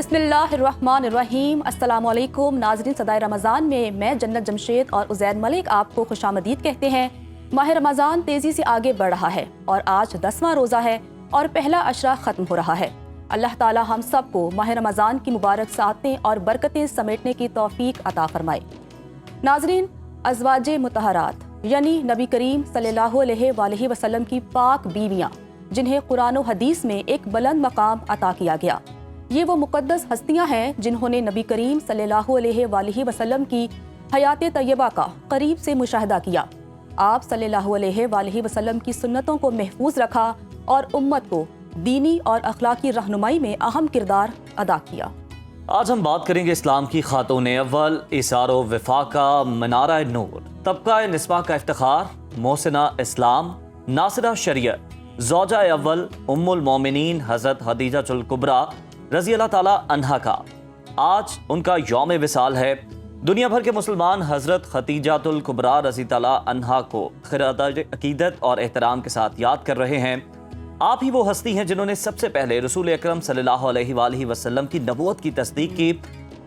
बिस्मिल्लाहिर्रहमानिर्रहीम। अस्सलामुअलैकुम नाज़रीन, सदाए रमज़ान में मैं जन्नत जमशेद और उज़ैर मलिक आपको खुशामदीद कहते हैं। माह रमज़ान तेज़ी से आगे बढ़ रहा है और आज 10वां रोज़ा है और पहला अशरा ख़त्म हो रहा है। अल्लाह ताला हम सबको माह रमज़ान की मुबारक सातें और बरकतें समेटने की तौफ़ीक अता फ़रमाए। नाज़रीन, अज़वाजे मुतहरात यानी नबी करीम सल्लल्लाहु अलैहि वसल्लम की पाक बीवियाँ, जिन्हें कुरान और हदीस में एक बुलंद मकाम अता किया गया, ये वो मुक़द्दस हस्तियाँ हैं जिन्होंने नबी करीम सल्लल्लाहु अलैहि वसल्लम की हयात तय्यबा का करीब से मुशाहिदा किया। आप सल्लल्लाहु अलैहि वसल्लम की सुन्नतों को महफूज रखा और उम्मत को दीनी और अखलाकी रहनुमाई में अहम किरदार अदा किया। आज हम बात करेंगे इस्लाम की खातून अव्वल, इसारो वफाका, मनारा नूर, तबका निस्बा का इफ्तिखार, मोहसिना इस्लाम, नासिरा शरीयत, ज़ौजा अव्वल उम्मुल मोमिनीन हज़रत खदीजतुल कुबरा रज़ी अल्लाह ताला अन्हा का आज उनका यौम विसाल है। दुनिया भर के मुसलमान हज़रत खदीजतुल कुबरा रज़ी ताला अन्हा को खिरात अकीदत और एहतराम के साथ याद कर रहे हैं। आप ही वो हस्ती हैं जिन्होंने सबसे पहले रसूल अकरम सल्लल्लाहु अलैहि वसल्लम की नबूवत की तस्दीक की।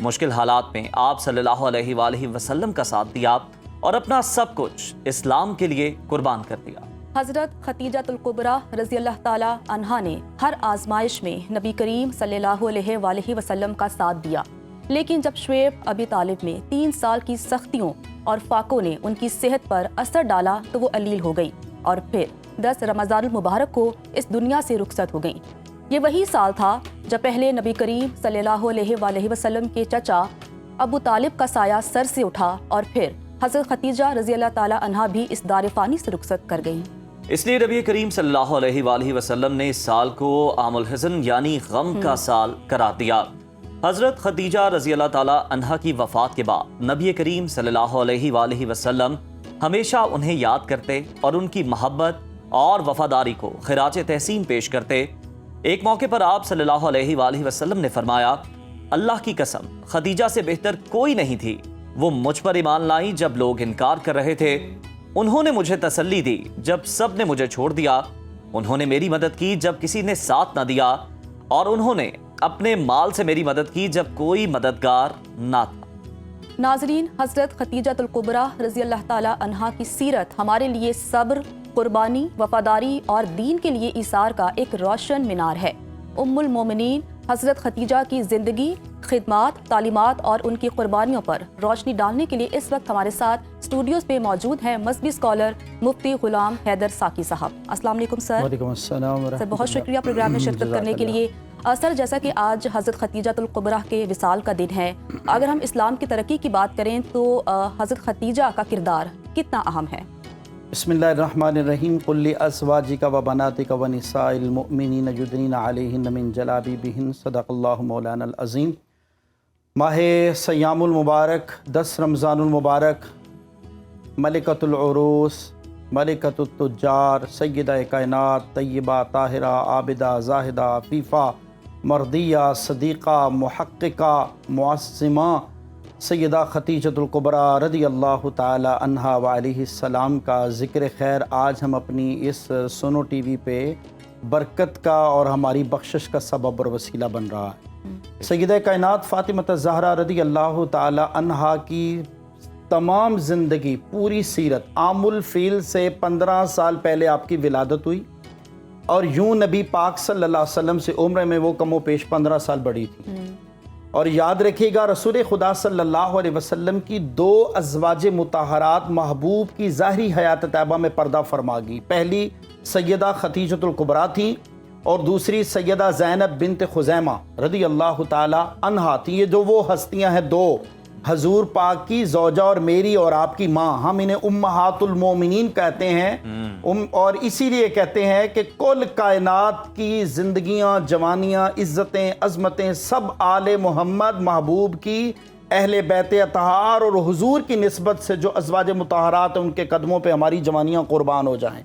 मुश्किल हालात में आप सल्लल्लाहु अलैहि वसल्लम का साथ दिया और अपना सब कुछ इस्लाम के लिए कुर्बान कर दिया। हज़रत खदीजतुल कुबरा रज़ी अल्लाह ताला अन्हा ने हर आजमाइश में नबी करीम सल्लल्लाहु अलैहि वसल्लम का साथ दिया, लेकिन जब शुएब अबी तालिब में 3 साल की सख्तियों और फाकों ने उनकी सेहत पर असर डाला तो वो अलील हो गई और फिर 10 रमज़ानुल मुबारक को इस दुनिया से रुखसत हो गई। ये वही साल था जब पहले नबी करीम सल्लल्लाहु अलैहि वसल्लम के चचा अबू तालिब का साया सर से उठा और फिर हज़रत खदीजा रज़ी अल्लाह ताला अन्हा भी इस दार फ़ानी से रुखसत कर गईं। इसलिए नबी करीम सल्लल्लाहु अलैहि वसल्लम ने इस साल को आमुल हुज़्न यानी गम का साल करार दिया। हज़रत खदीजा रज़ी अल्लाह ताला अन्हा की वफ़ात के बाद नबी करीम सल्लल्लाहु अलैहि वसल्लम हमेशा उन्हें याद करते और उनकी मोहब्बत और वफादारी को खिराज तहसीन पेश करते। एक मौके पर आप सल्लल्लाहु अलैहि वसल्लम ने फरमाया, अल्लाह की कसम, खदीजा से बेहतर कोई नहीं थी। वो मुझ पर ईमान लाई जब लोग इनकार कर रहे थे। उन्होंने मुझे तसल्ली दी जब सब ने मुझे छोड़ दिया। उन्होंने मेरी मदद की जब किसी ने साथ न दिया और उन्होंने अपने माल से मेरी मदद की जब कोई मददगार ना था। नाजरीन, हज़रत खदीजतुल कुबरा रज़ी अल्लाह ताला अन्हा की सीरत हमारे लिए सब्र, कुर्बानी, वफादारी और दीन के लिए इसार का एक रोशन मीनार है। उम्मुल मोमिनीन हज़रत खदीजा की ज़िंदगी, खिदमात, तालीमात और उनकी कुर्बानियों पर रोशनी डालने के लिए इस वक्त हमारे साथ स्टूडियोज़ पे मौजूद हैं मज़हबी स्कॉलर मुफ्ती गुलाम हैदर साकी साहब। अस्सलाम वालेकुम सर। वालेकुम अस्सलाम। सर, बहुत शुक्रिया प्रोग्राम में शिरकत करने के लिए। सर, जैसा कि आज हज़रत खदीजतुल कुबरा के विसाल का दिन है, अगर हम इस्लाम की तरक्की की बात करें तो हज़रत खदीजा का किरदार कितना अहम है? बिस्मिल्लाहिर्रहमानिर्रहीम। कुल्लि अज़वाजिका व बनातिका व निसाइल मुअमिनीन युदनीना अलैहिन्ना मिन जलाबिबिहिन। सदक़ल्लाहु मौलाना अज़ीम। माह सयामुल मुबारक, 10 रमज़ानुल मुबारक, मलिकतुल उरूस, मलिकतुत तुज्जार, सय्यदा कायनात, तय्यबा, ताहिरा, आबिदा, ज़ाहिदा, अफ़ीफ़ा, मर्दिया, सदीक़ा, मुहक्किका, मुअस्सिमा सय्यदा खदीजतुल कुबरा रज़ी अल्लाह ताला अन्हा व अलैहिस्सलाम का ज़िक्र खैर आज हम अपनी इस सोनो टीवी पे बरकत का और हमारी बख्शिश का सबब और वसीला बन रहा है। सय्यदा कायनात फ़ातिमा ज़हरा रज़ी अल्लाह ताला अन्हा की तमाम ज़िंदगी, पूरी सीरत, आमुल फ़ील से 15 साल पहले आपकी विलादत हुई और यूं नबी पाक सल्लल्लाहु अलैहि वसल्लम से उम्र में वो कमो पेश 15 साल बड़ी थी। और याद रखिएगा, रसूल खुदा सल्लल्लाहु अलैहि वसल्लम की 2 अज़वाज मुतहरात महबूब की ज़ाहिरी हयात तैयबा में पर्दा फरमा गई। पहली सय्यदा खदीजतुल कुबरा थी और दूसरी सय्यदा ज़ैनब बिन्त खुज़ैमा रज़ी अल्लाह ताला अन्हा थी। ये जो वो हस्तियां हैं, 2 हजूर पाक की ज़ौजा और मेरी और आपकी माँ, हम इन्हें उम्महातुल मोमिनीन कहते हैं। और इसीलिए कहते हैं कि कुल कायनात की ज़िंदगियाँ, जवानियाँ, इज़्ज़तें, अज़मतें सब आले मोहम्मद महबूब की, अहले बैत अतहार और हुजूर की निस्बत से जो अज़वाज मुतहरात हैं उनके कदमों पे हमारी जवानियाँ कुर्बान हो जाएं।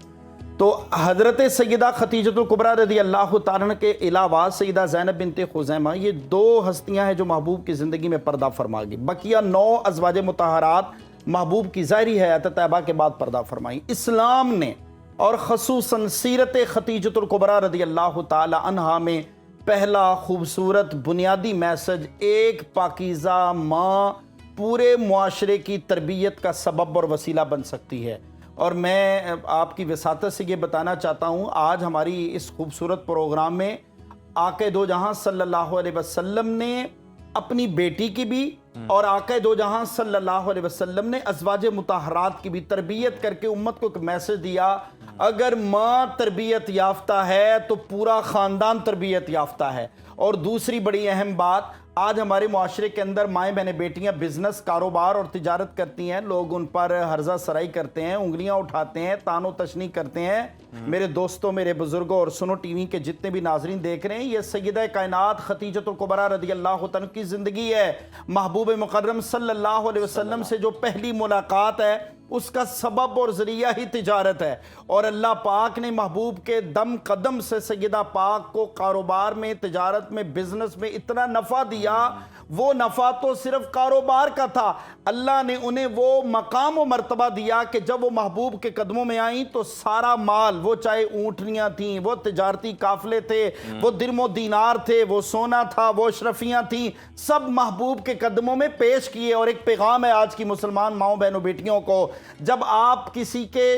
तो हज़रत सय्यदा खदीजतुल कुबरा रज़ी अल्लाह ताला के अलावा सय्यदा ज़ैनब बिन्त खुज़ैमा, ये 2 हस्तियाँ हैं जो महबूब की ज़िंदगी में पर्दा फरमा गई। बकिया 9 अज़वाज मुतहरात महबूब की ज़ाहिरी हयात तैयबा के बाद पर्दा फरमाई। इस्लाम ने और ख़ुसूसन सीरत खदीजतुल कुबरा रज़ी अल्लाह ताला अन्हा में पहला खूबसूरत बुनियादी मैसेज, एक पाकीज़ा माँ पूरे मुआशरे की तरबियत का सबब और वसीला बन सकती है। और मैं आपकी वसातत से ये बताना चाहता हूँ, आज हमारी इस खूबसूरत प्रोग्राम में आक़ा दो जहां सल्लल्लाहु अलैहि वसल्लम ने अपनी बेटी की भी और आक़ा दो जहां सल्लल्लाहु अलैहि वसल्लम ने अज़वाज मुतहरात की भी तरबियत करके उम्मत को एक मैसेज दिया, अगर माँ तरबियत याफ्ता है तो पूरा ख़ानदान तरबियत याफ्ता है। और दूसरी बड़ी अहम बात, आज हमारे मुआशरे के अंदर माएँ बहनें बेटियाँ बिजनेस, कारोबार और तिजारत करती हैं, लोग उन पर हर्जा सराई करते हैं, उंगलियां उठाते हैं, तानो तशनी करते हैं। मेरे दोस्तों, मेरे बुजुर्गों और सुनो टीवी के जितने भी नाजरीन देख रहे हैं, ये सैयदा कायनात खतीजतुल कुबरा रज़ियल्लाहु तआला की ज़िंदगी है। महबूब मुकर्रम सल्लल्लाहु अलैहि वसल्लम से जो पहली मुलाकात है उसका सबब और ज़रिया ही तिजारत है। और अल्लाह पाक ने महबूब के दम कदम से सैयदा पाक को कारोबार में, तिजारत में, बिजनेस में इतना नफ़ा दिया, वो नफ़ा तो सिर्फ कारोबार का था, अल्लाह ने उन्हें वो मकाम व मर्तबा दिया कि जब वो महबूब के कदमों में आई तो सारा माल, वो चाहे ऊँटनियाँ थीं, वो तिजारती काफले थे, वो दिरमो दीनार थे, वो सोना था, वो अशरफियाँ थीं, सब महबूब के कदमों में पेश किए। और एक पैगाम है आज की मुसलमान माओ बहनों बेटियों को, जब आप किसी के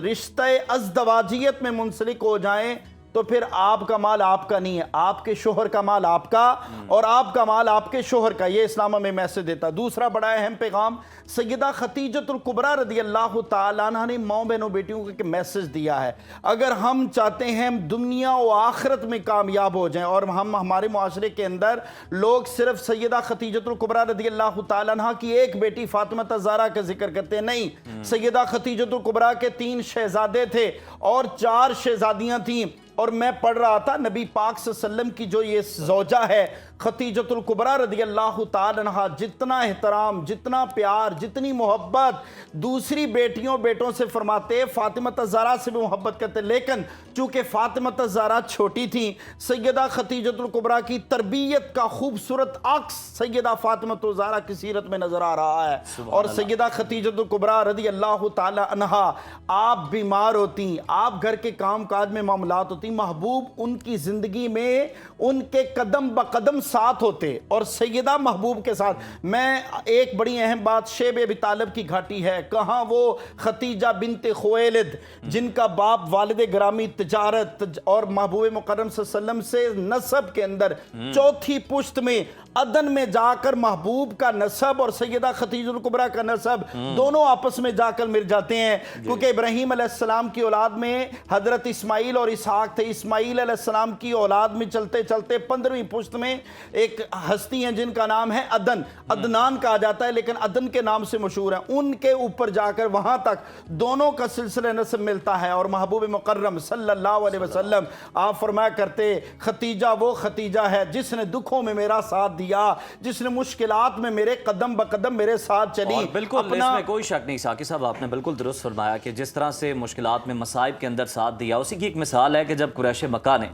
रिश्ते अज़दवाजियत में मुंसलिक हो जाएं तो फिर आपका माल आपका नहीं है, आपके शोहर का माल आपका और आपका माल आपके शोहर का। ये इस्लाम में मैसेज देता। दूसरा बड़ा अहम पैगाम, सैयदा खतीजतुल कुबरा रज़ियल्लाहु ताला अन्हा ने माँ बहनों बेटियों को एक मैसेज दिया है, अगर हम चाहते हैं हम दुनिया और आखिरत में कामयाब हो जाएं, और हम हमारे मुआशरे के अंदर लोग सिर्फ सैयदा खतीजतुल कुबरा रज़ियल्लाहु ताला अन्हा की एक बेटी फातिमा ज़हरा का जिक्र करते हैं, नहीं, सैयदा खतीजतुल कुबरा के 3 शहजादे थे और 4 शहजादियाँ थीं। और मैं पढ़ रहा था नबी पाक सल्लल्लाहु अलैहि वसल्लम की जो ये ज़ौजा है खतीजतुल कुबरा रज़ियल्लाहु ताला अन्हा, जितना एहतराम, जितना प्यार, जितनी मोहब्बत दूसरी बेटियों बेटों से फरमाते, फातिमा ज़हरा से भी मोहब्बत करते, लेकिन चूँकि फातिमा ज़हरा छोटी थी, सैयदा खतीजतुल कुबरा की तरबियत का खूबसूरत अक्स सैयदा फातिमा ज़हरा की सीरत में नज़र आ रहा है। और सैयदा खतीजतुल कुबरा रज़ियल्लाहु ताला अन्हा, आप बीमार होती, आप घर के काम काज में मामलात होती, महबूब उनकी ज़िंदगी में उनके कदम ब कदम साथ होते और सैयदा महबूब के साथ। मैं एक बड़ी अहम बात, शेब अबी तालिब की घाटी है, कहाँ वो खतीजा बिनते खुवैलिद जिनका बाप वालिद ग्रामी तिजारत और महबूब मुकर्रम सल्लल्लाहु अलैहि वसल्लम से नसब के अंदर चौथी पुश्त में अदन में जाकर महबूब का नसब और सैयदा खतीजतुल कुबरा का नसब दोनों आपस में जाकर मिल जाते हैं, क्योंकि इब्राहीम अलैहिस्सलाम की औलाद में हजरत इस्माइल और इसहाक थे। इस्माइल अलैहिस्सलाम की औलाद में चलते चलते 15वीं पुश्त में एक हस्ती है जिनका नाम है अदन, अदनान कहा जाता है लेकिन अदन के नाम से मशहूर है, उनके ऊपर जाकर वहां तक दोनों का सिलसिला नसब मिलता है। और महबूब मुकर्रम सल्लल्लाहु अलैहि वसल्लम आप फरमाया करते, खतीजा वो खतीजा है जिसने दुखों में मेरा साथ दिया, जिसने मुश्किलात में मेरे कदम ब कदम मेरे साथ चली। और बिल्कुल इसमें कोई शक नहीं, साकिब साहब आपने बिल्कुल दुरुस्त फरमाया कि जिस तरह से मुश्किलात में, मसाइब के अंदर साथ दिया, उसी की एक मिसाल है कि जब कुरैश मक्का ने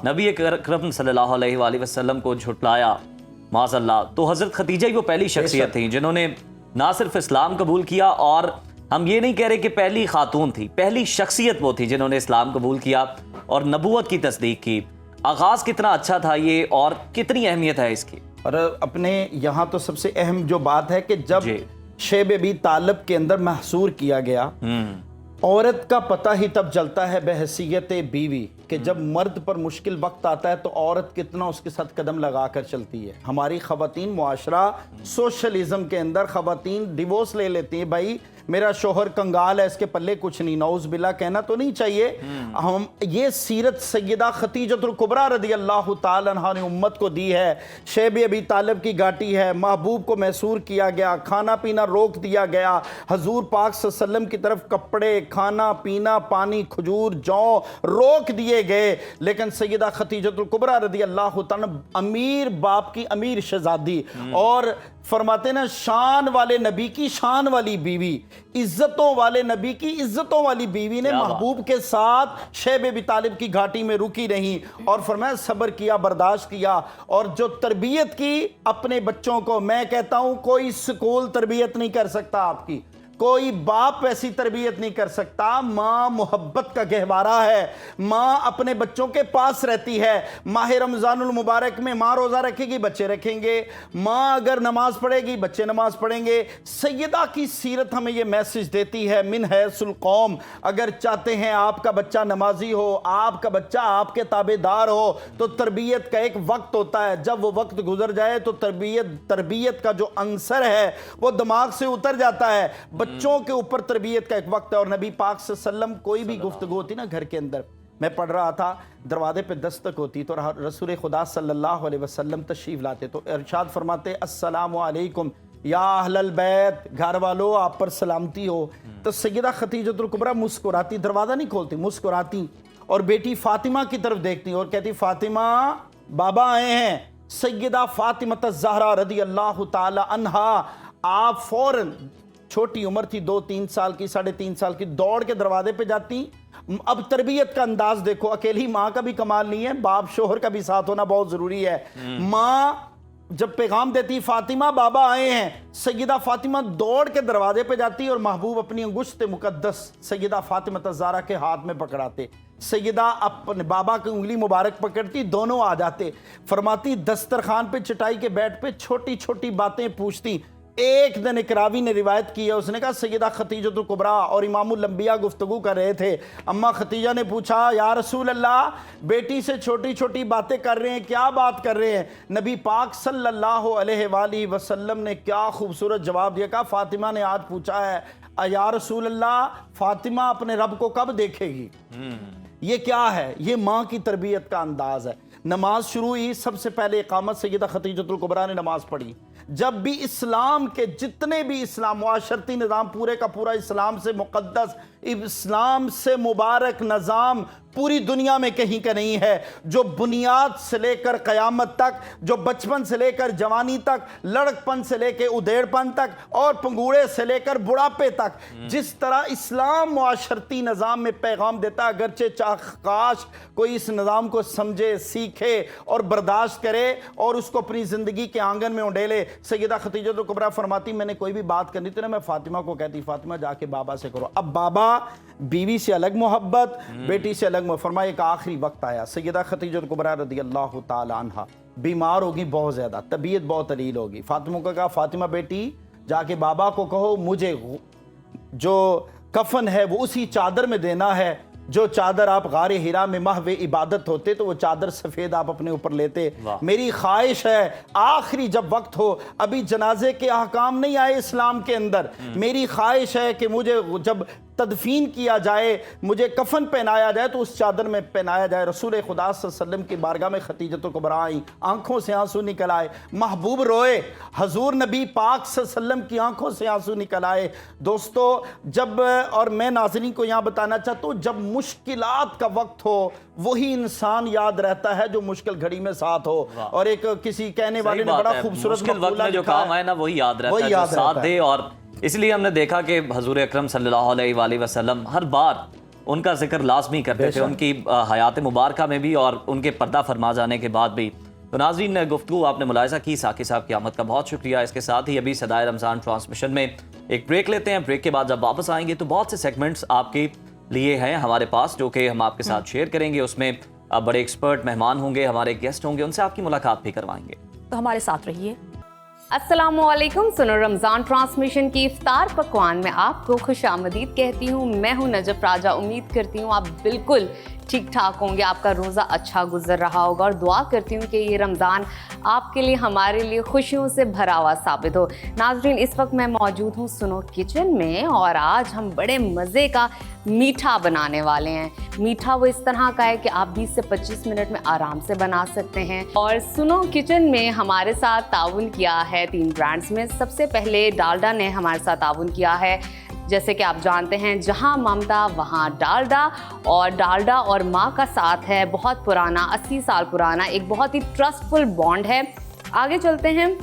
नबी अकरम सल्लल्लाहु अलैहि वसल्लम को झुटलाया माज़अल्लाह, तो हज़रत खदीजा ही वो पहली शख्सियत थी जिन्होंने ना सिर्फ इस्लाम कबूल किया, और हम ये नहीं कह रहे कि पहली खातून थी, पहली शख्सियत वो थी जिन्होंने इस्लाम कबूल किया और नबूवत की तस्दीक की। आगाज़ कितना अच्छा था ये, और कितनी अहमियत है इसकी। और अपने यहाँ तो सबसे अहम जो बात है कि जब शेब अबी तालिब के अंदर महसूर किया गया, औरत का पता ही तब चलता है बहैसियत बीवी कि जब मर्द पर मुश्किल वक्त आता है तो औरत कितना उसके साथ कदम लगा कर चलती है। हमारी ख़वातीन मुआशरा सोशलिज्म के अंदर ख़वातीन डिवोर्स ले लेती हैं, भाई मेरा शोहर कंगाल है, इसके पल्ले कुछ नहीं, नौज़ बिल्ला कहना तो नहीं चाहिए। हम ये सीरत सैयदा खतीजतुल कुबरा रज़ियल्लाहु ताला अन्हा ने उम्मत को दी है। शेब अबी तालिब की घाटी है, महबूब को मैसूर किया गया, खाना पीना रोक दिया गया, हजूर पाक सल्लल्लाहु अलैहि वसल्लम की तरफ कपड़े, खाना पीना, पानी, खजूर, जौ रोक दिए गए, लेकिन सैयदा खतीजतुल कुबरा रज़ियल्लाहु ताला अमीर बाप की अमीर शहजादी, और फरमाते ना शान वाले नबी की शान वाली बीवी, इज्जतों वाले नबी की इज्जतों वाली बीवी ने महबूब के साथ शेब अबी तालिब की घाटी में रुकी नहीं और फरमाया सब्र किया, बर्दाश्त किया, और जो तरबियत की अपने बच्चों को, मैं कहता हूं कोई स्कूल तरबियत नहीं कर सकता आपकी, कोई बाप ऐसी तरबियत नहीं कर सकता। माँ मोहब्बत का गहवारा है, माँ अपने बच्चों के पास रहती है। माह रमज़ानुल मुबारक में माँ रोज़ा रखेगी, बच्चे रखेंगे। माँ अगर नमाज पढ़ेगी, बच्चे नमाज पढ़ेंगे। सैयदा की सीरत हमें ये मैसेज देती है, मिन हैसुल कौम, अगर चाहते हैं आपका बच्चा नमाजी हो, आपका बच्चा आपके ताबेदार हो, तो तरबियत का एक वक्त होता है। जब वो वक्त गुजर जाए तो तरबियत का जो अंसर है वो दिमाग से उतर जाता है। बच्चों के ऊपर तरबियत का एक वक्त है। और नबी पाक सल्लल्लाहु अलैहि वसल्लम कोई भी गुफ्तगू होती ना घर के अंदर, मैं पढ़ रहा था, दरवाजे पे दस्तक होती तो रसूल खुदा सल्लल्लाहु अलैहि वसल्लम तशरीफ लाते तो इरशाद फरमाते अस्सलामु अलैकुम या अहलल बैत, घर वालों आप पर सलामती हो। तो सैयदा खतीजतुल कुबरा मुस्कुराती, दरवाज़ा नहीं खोलती, मुस्कुराती और बेटी फातिमा की तरफ देखती और कहती फातिमा बाबा आए हैं। सैयदा फातिमा ज़हरा रदी अल्लाह ताला अन्हा, आप फौरन, छोटी उम्र थी 2-3 साल की, 3.5 साल की, दौड़ के दरवाजे पे जाती। अब तरबियत का अंदाज देखो, अकेली माँ का भी कमाल नहीं है, बाप शोहर का भी साथ होना बहुत ज़रूरी है। माँ जब पैगाम देती फातिमा बाबा आए हैं, सैयदा फातिमा दौड़ के दरवाजे पे जाती और महबूब अपनी अंगुश्त मुकद्दस सैयदा फातिमा ज़हरा के हाथ में पकड़ाते। सैयदा अपने बाबा की उंगली मुबारक पकड़ती, दोनों आ जाते। फरमाती दस्तरखान पे चटाई के बैठ पे छोटी छोटी बातें पूछती। एक दिन एक रावी ने रिवायत की है, उसने कहा सैयदा खतीजतुल कुबरा और इमामुल अंबिया गुफ्तगू कर रहे थे। अम्मा खतीजा ने पूछा या रसूल अल्लाह, बेटी से छोटी छोटी बातें कर रहे हैं, क्या बात कर रहे हैं? नबी पाक सल्लल्लाहु अलैहि वसल्लम ने क्या खूबसूरत जवाब दिया। कहा फातिमा ने आज पूछा है या रसूल अल्लाह, फातिमा अपने रब को कब देखेगी? ये क्या है? ये माँ की तरबियत का अंदाज है। नमाज शुरू हुई, सबसे पहले इकामत सैयदा खतीजतुल कुबरा ने नमाज पढ़ी। जब भी इस्लाम के जितने भी इस्लाम मुआशरती निज़ाम, पूरे का पूरा इस्लाम से मुक़द्दस, इस्लाम से मुबारक निज़ाम पूरी दुनिया में कहीं का नहीं है, जो बुनियाद से लेकर क़यामत तक, जो बचपन से लेकर जवानी तक, लड़कपन से लेकर उदेड़पन तक और पंगूड़े से लेकर बुढ़ापे तक, जिस तरह इस्लाम मुआशरती निज़ाम में पैगाम देता, अगरचे काश कोई इस निज़ाम को समझे, सीखे और बर्दाश्त करे और उसको अपनी ज़िंदगी के आंगन में उंडेले। सैयदा खतीजतुल कुबरा फरमाती मैंने कोई भी बात करनी थी ना, मैं फातिमा को कहती फातिमा जाके बाबा से करो। अब बाबा बीवी से अलग मोहब्बत, बेटी से अलग। फरमाया एक आखिरी वक्त आया, सैयदा खतीजतुल कुबरा रदी अल्लाह ताला अन्हा बीमार होगी, बहुत ज़्यादा तबीयत बहुत अलील होगी। फातिमा को कहा फातिमा बेटी जाके बाबा को कहो मुझे जो कफन है वो उसी चादर में देना है जो चादर आप गारे हिरा में महवे इबादत होते तो वो चादर सफ़ेद आप अपने ऊपर लेते। मेरी ख्वाहिश है आखिरी जब वक्त हो, अभी जनाजे के अहकाम नहीं आए इस्लाम के अंदर, मेरी ख्वाहिश है कि मुझे जब तदफीन किया जाए, मुझे कफन पहनाया जाए तो उस चादर में पहनाया जाए। रसूल खुदा सल्लल्लाहु अलैहि वसल्लम की बारगाह में खतीजतुल कुबरा आई, आंखों से आंसू निकल आए, महबूब रोए, हजूर नबी पाक सल्लल्लाहु अलैहि वसल्लम की आंखों से आंसू निकल आए। दोस्तों जब, और मैं नाज़रीन को यहाँ बताना चाहता हूँ, जब मुश्किलात का वक्त हो वही इंसान याद रहता है जो मुश्किल घड़ी में साथ हो। और एक किसी कहने वाले ने बड़ा खूबसूरत वक्त में जो काम है ना वही याद रहता है, जो साथ दे। और इसलिए हमने देखा कि हजूर अकरम सल्लल्लाहु अलैहि वसल्लम हर बार उनका जिक्र लाजमी करते थे, उनकी हयात मुबारका में भी और उनके पर्दा फरमा जाने के बाद भी। तो नाज़रीन गुफ्तगू आपने मुलाहिज़ा की साकी साहब की आमद का बहुत शुक्रिया। इसके साथ ही अभी सदाए रमज़ान ट्रांसमिशन में एक ब्रेक लेते हैं। ब्रेक के बाद जब वापस आएंगे तो बहुत से सेगमेंट्स आपके लिए हैं हमारे पास जो कि हम आपके साथ शेयर करेंगे। उसमें बड़े एक्सपर्ट मेहमान होंगे, हमारे गेस्ट होंगे, उनसे आपकी मुलाकात भी करवाएंगे, तो हमारे साथ रहिए। अस्सलामुअलैकुम। सुनो रमज़ान ट्रांसमिशन की इफ्तार पकवान में आपको खुश आमदीद कहती हूँ। मैं हूँ नजफ राजा। उम्मीद करती हूँ आप बिल्कुल ठीक ठाक होंगे, आपका रोज़ा अच्छा गुजर रहा होगा और दुआ करती हूँ कि ये रमज़ान आपके लिए, हमारे लिए खुशियों से भरा हुआ साबित हो। नाज़रीन इस वक्त मैं मौजूद हूँ सुनो किचन में और आज हम बड़े मज़े का मीठा बनाने वाले हैं। मीठा वो इस तरह का है कि आप 20 से 25 मिनट में आराम से बना सकते हैं। और सुनो किचन में हमारे साथ ताउन किया है 3 ब्रांड्स में। सबसे पहले डालडा ने हमारे साथ ताउन किया है। जैसे कि आप जानते हैं जहां ममता वहां डालडा, और डालडा और माँ का साथ है बहुत पुराना, 80 साल पुराना, एक बहुत ही ट्रस्टफुल बॉन्ड है। आगे चलते हैं,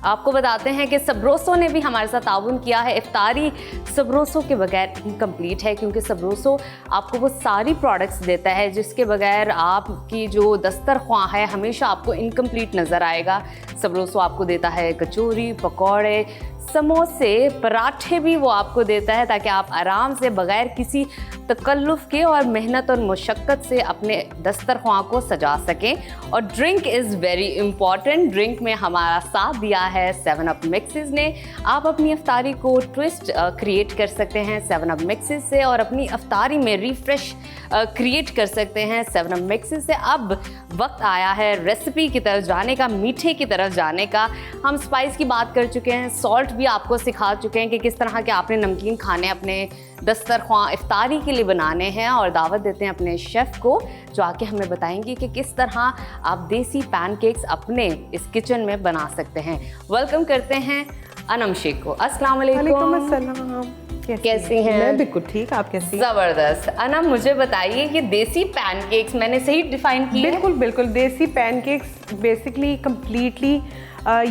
आपको बताते हैं कि सबरोसो ने भी हमारे साथ ताउन किया है। इफ्तारी सबरोसो के बगैर इनकम्प्लीट है, क्योंकि सबरोसो आपको वो सारी प्रोडक्ट्स देता है जिसके बगैर आपकी जो दस्तरख्वां है हमेशा आपको इनकम्प्लीट नज़र आएगा। सबरोसो आपको देता है कचौरी, पकौड़े, समोसे, पराठे भी वो आपको देता है ताकि आप आराम से बगैर किसी तकल्लुफ़ के और मेहनत और मुशक्क़त से अपने दस्तरख्वां को सजा सकें। और drink is very important. Drink में हमारा साथ दिया है 7 अप मिक्सेस ने। आप अपनी अफ्तारी को ट्विस्ट क्रिएट कर सकते हैं 7 अप मिक्सेस से, और अपनी अफ्तारी में रिफ्रेश क्रिएट कर सकते हैं 7 अप मिक्सेस से। अब वक्त आया है रेसिपी की तरफ जाने का, मीठे की तरफ जाने का। हम स्पाइस की बात कर चुके हैं, सॉल्ट भी आपको सिखा चुके हैं कि किस तरह के आपने नमकीन खाने अपने दस्तरख्वां इफ्तारी के लिए बनाने हैं, और दावत देते हैं अपने शेफ़ को जो आके हमें बताएंगे कि किस तरह आप देसी पैनकेक्स अपने इस किचन में बना सकते हैं। वेलकम करते हैं अनम शेख को। अस्सलाम वालेकुम। कैसी हैं? मैं बिल्कुल ठीक, आप कैसी हैं? ज़बरदस्त। अनम, मुझे बताइए कि देसी पैनकेक्स मैंने सही डिफाइन की है? बिल्कुल बिल्कुल, देसी पैनकेक्स बेसिकली कम्प्लीटली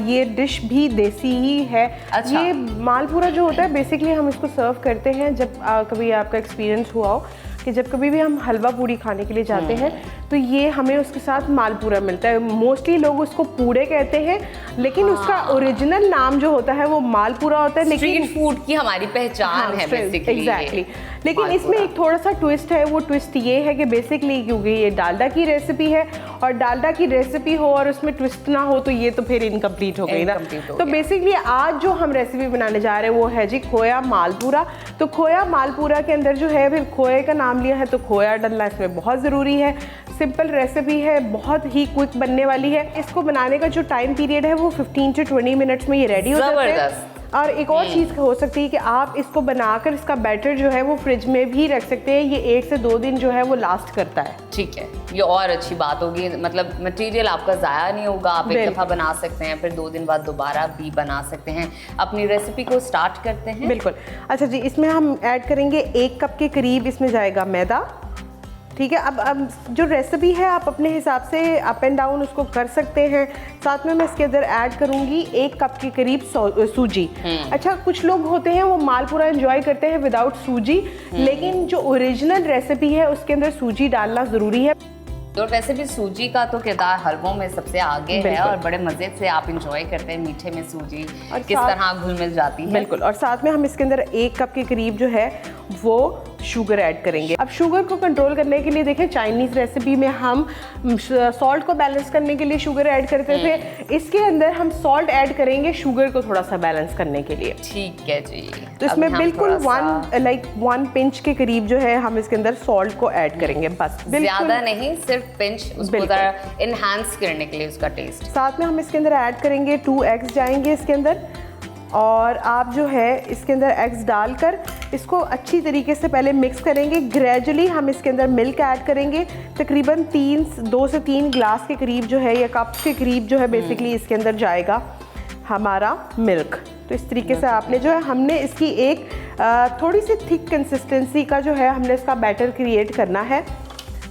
ये डिश भी देसी ही है। अच्छा। ये मालपूरा जो होता है बेसिकली हम इसको सर्व करते हैं जब कभी आपका एक्सपीरियंस हुआ हो कि जब कभी भी हम हलवा पूड़ी खाने के लिए जाते हैं तो ये हमें उसके साथ मालपूरा मिलता है। मोस्टली लोग उसको पूड़े कहते हैं, लेकिन उसका ओरिजिनल नाम जो होता है वो मालपूरा होता है। लेकिन स्ट्रीट फूड की हमारी पहचान है बेसिकली। एग्जैक्टली। लेकिन इसमें एक थोड़ा सा ट्विस्ट है। वो ट्विस्ट ये है कि बेसिकली क्योंकि ये डालडा की रेसिपी है, और डालडा की रेसिपी हो और उसमें ट्विस्ट ना हो तो ये तो फिर इनकम्प्लीट हो गई ना। तो बेसिकली आज जो हम रेसिपी बनाने जा रहे हैं वो है जी खोया मालपूरा। तो खोया मालपूरा के अंदर जो है, फिर खोए का नाम लिया है तो खोया डलना इसमें बहुत ज़रूरी है। सिंपल रेसिपी है, बहुत ही क्विक बनने वाली है। इसको बनाने का जो टाइम पीरियड है वो 15 से 20 मिनट्स में ये रेडी हो जाता है। और एक और चीज़ हो सकती है कि आप इसको बनाकर इसका बैटर जो है वो फ्रिज में भी रख सकते हैं। ये 1 से 2 दिन जो है वो लास्ट करता है। ठीक है, ये और अच्छी बात होगी, मतलब मटेरियल आपका ज़ाया नहीं होगा। आप एक दफ़ा बना सकते हैं, फिर 2 दिन बाद दोबारा भी बना सकते हैं। अपनी रेसिपी को स्टार्ट करते हैं। बिल्कुल। अच्छा जी, इसमें हम ऐड करेंगे 1 कप के करीब इसमें जाएगा मैदा। ठीक है। अब जो रेसिपी है आप अपने हिसाब से अप एंड डाउन उसको कर सकते हैं। साथ में मैं इसके अंदर ऐड करूंगी 1 कप के करीब सूजी। अच्छा, कुछ लोग होते हैं वो मालपूरा एंजॉय करते हैं विदाउट सूजी, लेकिन जो ओरिजिनल रेसिपी है उसके अंदर सूजी डालना ज़रूरी है। और वैसे भी सूजी का तो किरदार हलवों में सबसे आगे है, और बड़े मज़े से आप इंजॉय करते हैं मीठे में सूजी किस तरह घुल मिल जाती है। बिल्कुल। और साथ में हम इसके अंदर 1 कप के करीब जो है वो शुगर ऐड करेंगे। अब शुगर को कंट्रोल करने के लिए देखें, चाइनीज़ रेसिपी में हम सॉल्ट को बैलेंस करने के लिए शुगर ऐड करते थे। इसके अंदर हम सॉल्ट ऐड करेंगे शुगर को थोड़ा सा बैलेंस करने के लिए। ठीक है जी। तो इसमें बिल्कुल 1 पिंच के करीब जो है हम इसके अंदर सॉल्ट को ऐड करेंगे, बस। ज़्यादा नहीं, सिर्फ पिंच, उसको ज़रा इनहांस करने के लिए उसका टेस्ट। साथ में हम इसके अंदर ऐड करेंगे 2 एग्स जाएंगे इसके अंदर, और आप जो है इसके अंदर एग्स डालकर इसको अच्छी तरीके से पहले मिक्स करेंगे। ग्रेजुअली हम इसके अंदर मिल्क ऐड करेंगे, तकरीबन 2 से 3 ग्लास के करीब जो है या कप्स के करीब जो है बेसिकली इसके अंदर जाएगा हमारा मिल्क। तो इस तरीके से आपने जो है, हमने इसकी एक थोड़ी सी थिक कंसिस्टेंसी का जो है हमने इसका बैटर क्रिएट करना है,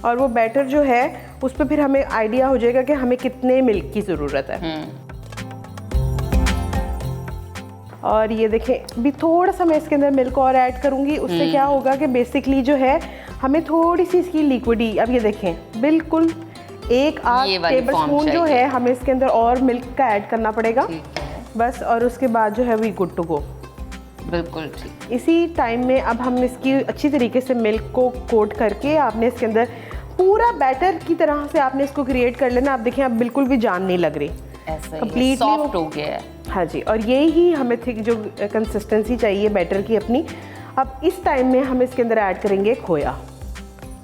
और वो बैटर जो है उस पर फिर हमें आइडिया हो जाएगा कि हमें कितने मिल्क की ज़रूरत है। और ये देखें, अभी थोड़ा सा मैं इसके अंदर मिल्क और ऐड करूँगी। उससे क्या होगा कि बेसिकली जो है हमें थोड़ी सी इसकी लिक्विडी, अब ये देखें बिल्कुल 1 आध टेबल स्पून जो है हमें इसके अंदर और मिल्क का ऐड करना पड़ेगा, बस। और उसके बाद जो है वी गुड टू गो। बिल्कुल ठीक। इसी टाइम में अब हम इसकी अच्छी तरीके से मिल्क को कोट करके आपने इसके अंदर पूरा बैटर की तरह से आपने इसको क्रिएट कर लेना। आप देखें, अब बिल्कुल भी जान नहीं लग रही, कंप्लीटली सॉफ्ट हो गया है। हाँ जी, और यही ही हमें थिक जो कंसिस्टेंसी चाहिए बैटर की अपनी। अब इस टाइम में हम इसके अंदर ऐड करेंगे खोया।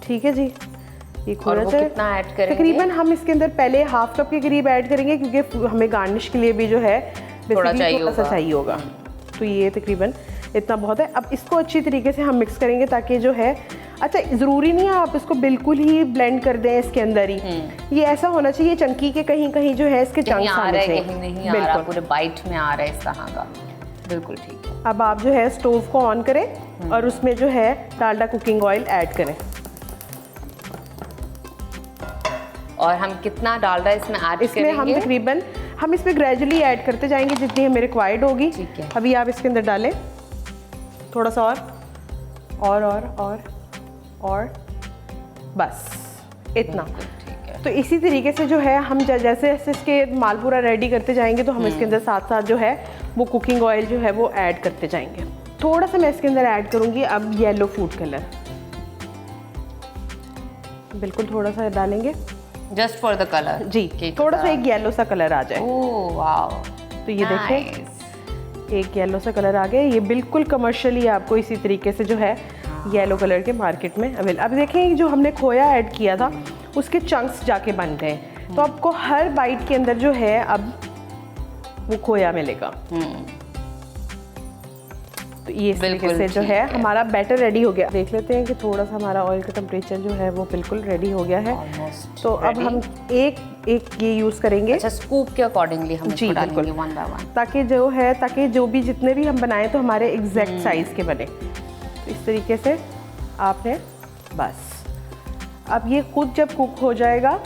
ठीक है जी, ये खोया कितना ऐड करेंगे? तकरीबन हम इसके अंदर पहले 1/2 कप के करीब ऐड करेंगे, क्योंकि हमें गार्निश के लिए भी जो है थोड़ा सा चाहिए होगा। तो ये तकरीबन इतना बहुत है। अब इसको अच्छी तरीके से हम मिक्स करेंगे ताकि जो है, अच्छा ज़रूरी नहीं है आप इसको बिल्कुल ही ब्लेंड कर दें इसके अंदर ही। ये ऐसा होना चाहिए चंकी के कहीं कहीं जो है इसके चंक्स आने चाहिए, कहीं नहीं आ रहा, पूरे बाइट में आ रहा है इस तरह का। बिल्कुल ठीक है। अब आप जो है स्टोव को ऑन करें और उसमें जो है डालडा कुकिंग ऑयल ऐड करें। और हम कितना डालडा इसमें ऐड इसमें करेंगे? हम तकरीबन हम इसमें ग्रेजुअली ऐड करते जाएंगे जितनी हमें रिक्वायर्ड होगी। ठीक है। अभी आप इसके अंदर डालें थोड़ा सा और बस इतना। ठीक है। तो इसी तरीके से जो है हम जैसे जैसे इसके मालपूरा रेडी करते जाएंगे तो हम इसके अंदर साथ साथ जो है वो कुकिंग ऑयल जो है वो ऐड करते जाएंगे। थोड़ा सा मैं इसके अंदर ऐड करूँगी अब येलो फूड कलर, बिल्कुल थोड़ा सा डालेंगे जस्ट फॉर द कलर जी, थोड़ा सा एक येलो सा कलर आ जाए। ओह वाओ, तो ये देखें एक येलो सा कलर आ गया। ये बिल्कुल कमर्शियली आपको इसी तरीके से जो है येलो कलर के मार्केट में अवेलेबल। अब देखें जो हमने खोया ऐड किया था उसके चंक्स जाके बन गए, तो आपको हर बाइट के अंदर जो है अब वो खोया मिलेगा। तो ये इस तरीके से जो है हमारा बैटर रेडी हो गया। देख लेते हैं कि थोड़ा सा हमारा ऑयल का टेम्परेचर जो है वो बिल्कुल रेडी हो गया है। तो अब हम एक ये यूज़ करेंगे। अच्छा, स्कूप के अकॉर्डिंगली हम इसको डालेंगे वन बाय वन, ताकि जो भी जितने भी हम बनाएं तो हमारे एग्जैक्ट साइज़ के बने। तो इस तरीके से आपने बस अब ये खुद जब कुक हो जाएगा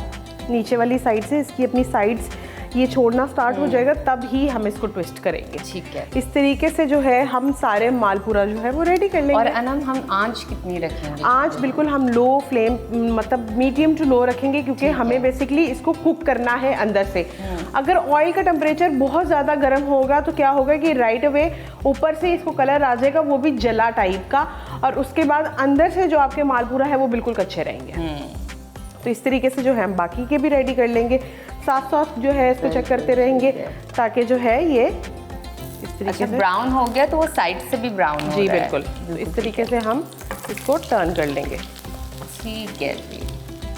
नीचे वाली साइड से, इसकी अपनी साइड्स ये छोड़ना स्टार्ट हो जाएगा, तब ही हम इसको ट्विस्ट करेंगे। ठीक है, इस तरीके से जो है हम सारे मालपूरा जो है वो रेडी कर लेंगे। और अनम हम आंच कितनी रखेंगे? आंच बिल्कुल हम लो फ्लेम, मतलब मीडियम टू लो रखेंगे, क्योंकि हमें बेसिकली इसको कुक करना है अंदर से। अगर ऑयल का टेम्परेचर बहुत ज़्यादा गर्म होगा तो क्या होगा कि राइट अवे ऊपर से इसको कलर आ जाएगा वो भी जला टाइप का, और उसके बाद अंदर से जो आपके मालपूरा है वो बिल्कुल कच्चे रहेंगे। तो इस तरीके से जो है हम बाकी के भी रेडी कर लेंगे, साथ साथ जो है इसको चेक करते रहेंगे ताकि जो है ये इस तरीके से ब्राउन हो गया तो वो साइड से भी ब्राउन हो जी रहा है। बिल्कुल। तो इस तरीके से हम इसको टर्न कर लेंगे। ठीक है जी।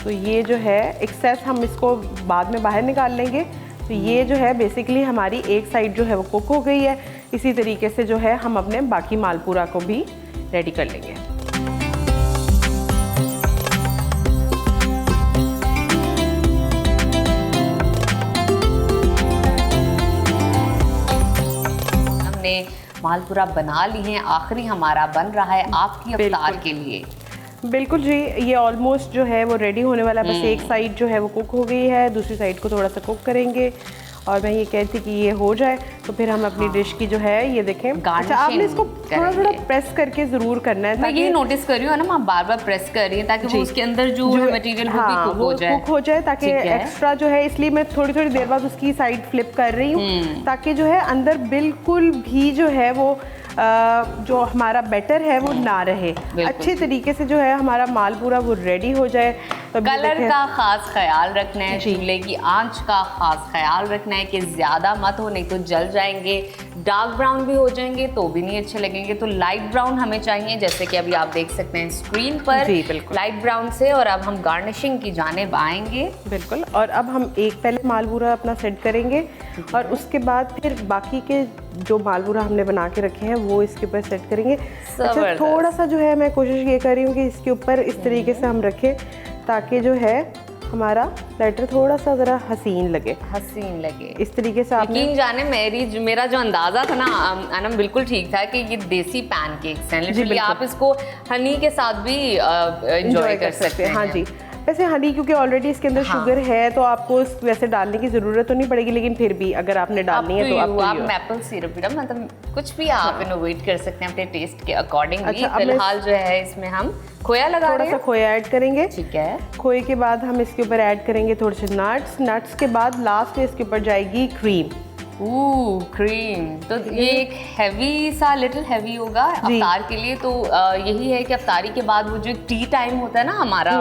तो ये जो है एक्सेस हम इसको बाद में बाहर निकाल लेंगे। तो ये जो है बेसिकली हमारी एक साइड जो है वो कुक हो गई है। इसी तरीके से जो है हम अपने बाकी मालपूरा को भी रेडी कर लेंगे। मालपूरा बना ली हैं, आखिरी हमारा बन रहा है आपकी इफ्तार के लिए। बिल्कुल जी, ये ऑलमोस्ट जो है वो रेडी होने वाला है। बस एक साइड जो है वो कुक हो गई है, दूसरी साइड को थोड़ा सा कुक करेंगे। और मैं ये कहती कि ये हो जाए तो फिर हम अपनी डिश की जो है ये देखें। अच्छा, आपने इसको थोड़ा थोड़ा प्रेस करके ज़रूर करना है। मैं ये नोटिस कर रही हूँ ना, आप बार बार प्रेस कर रही हैं ताकि वो उसके अंदर जो मटेरियल वो भी कुक हो जाए, ताकि एक्स्ट्रा जो है, इसलिए मैं थोड़ी थोड़ी देर बाद उसकी साइड फ्लिप कर रही हूँ ताकि जो है अंदर बिल्कुल भी जो है वो जो हमारा बैटर है वो ना रहे, अच्छे तरीके से जो है हमारा मालपूरा वो रेडी हो जाए। तो कलर का खास ख्याल रखना है, चूल्हे की आंच का खास ख्याल रखना है कि ज़्यादा मत हो, नहीं तो जल जाएंगे। डार्क ब्राउन भी हो जाएंगे तो भी नहीं अच्छे लगेंगे। तो लाइट ब्राउन हमें चाहिए, जैसे कि अभी आप देख सकते हैं स्क्रीन पर, लाइट ब्राउन से। और अब हम गार्निशिंग की जानिब आएंगे। बिल्कुल। और अब हम एक पहले मालपूरा अपना सेट करेंगे और उसके बाद फिर बाकी के जो मालपूरा हमने बना के रखे हैं वो इसके ऊपर सेट करेंगे। अच्छा, थोड़ा सा जो है मैं कोशिश ये कर रही हूँ कि इसके ऊपर इस तरीके से हम रखें ताकि जो है हमारा बैटर थोड़ा सा ज़रा हसीन लगे। इस तरीके से आपने यकीन जाने मेरा जो अंदाज़ा था ना अनम, बिल्कुल ठीक था कि ये देसी पैनकेक्स हैं। लिटरली आप इसको हनी के साथ भी एंजॉय कर सकते हैं। हाँ जी, वैसे हनी क्योंकि ऑलरेडी इसके अंदर शुगर है तो आपको वैसे डालने की ज़रूरत तो नहीं पड़ेगी, लेकिन फिर भी अगर आपने डालनी है तो आप मैपल सिरप, मतलब कुछ भी आप इनोवेट कर सकते हैं अपने टेस्ट के अकॉर्डिंग। अच्छा, फिलहाल जो है इसमें हम खोया लगा रहे हैं, थोड़ा सा खोया ऐड करेंगे। ठीक है। खोए के बाद हम इसके ऊपर ऐड करेंगे थोड़े से नट्स के बाद लास्ट में इसके ऊपर जाएगी क्रीम। क्रीम तो ये एक हैवी सा, लिटिल हैवी होगा अफ्तार के लिए। तो यही है कि अफ्तारी के बाद वो जो टी टाइम होता है ना हमारा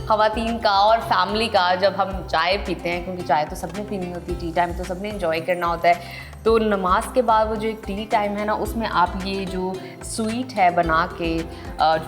ख़वातीन का और फैमिली का, जब हम चाय पीते हैं, क्योंकि चाय तो सबने पीनी होती है, टी टाइम तो सबने एंजॉय करना होता है। तो नमाज के बाद वो जो एक टी टाइम है ना, उसमें आप ये जो स्वीट है बना के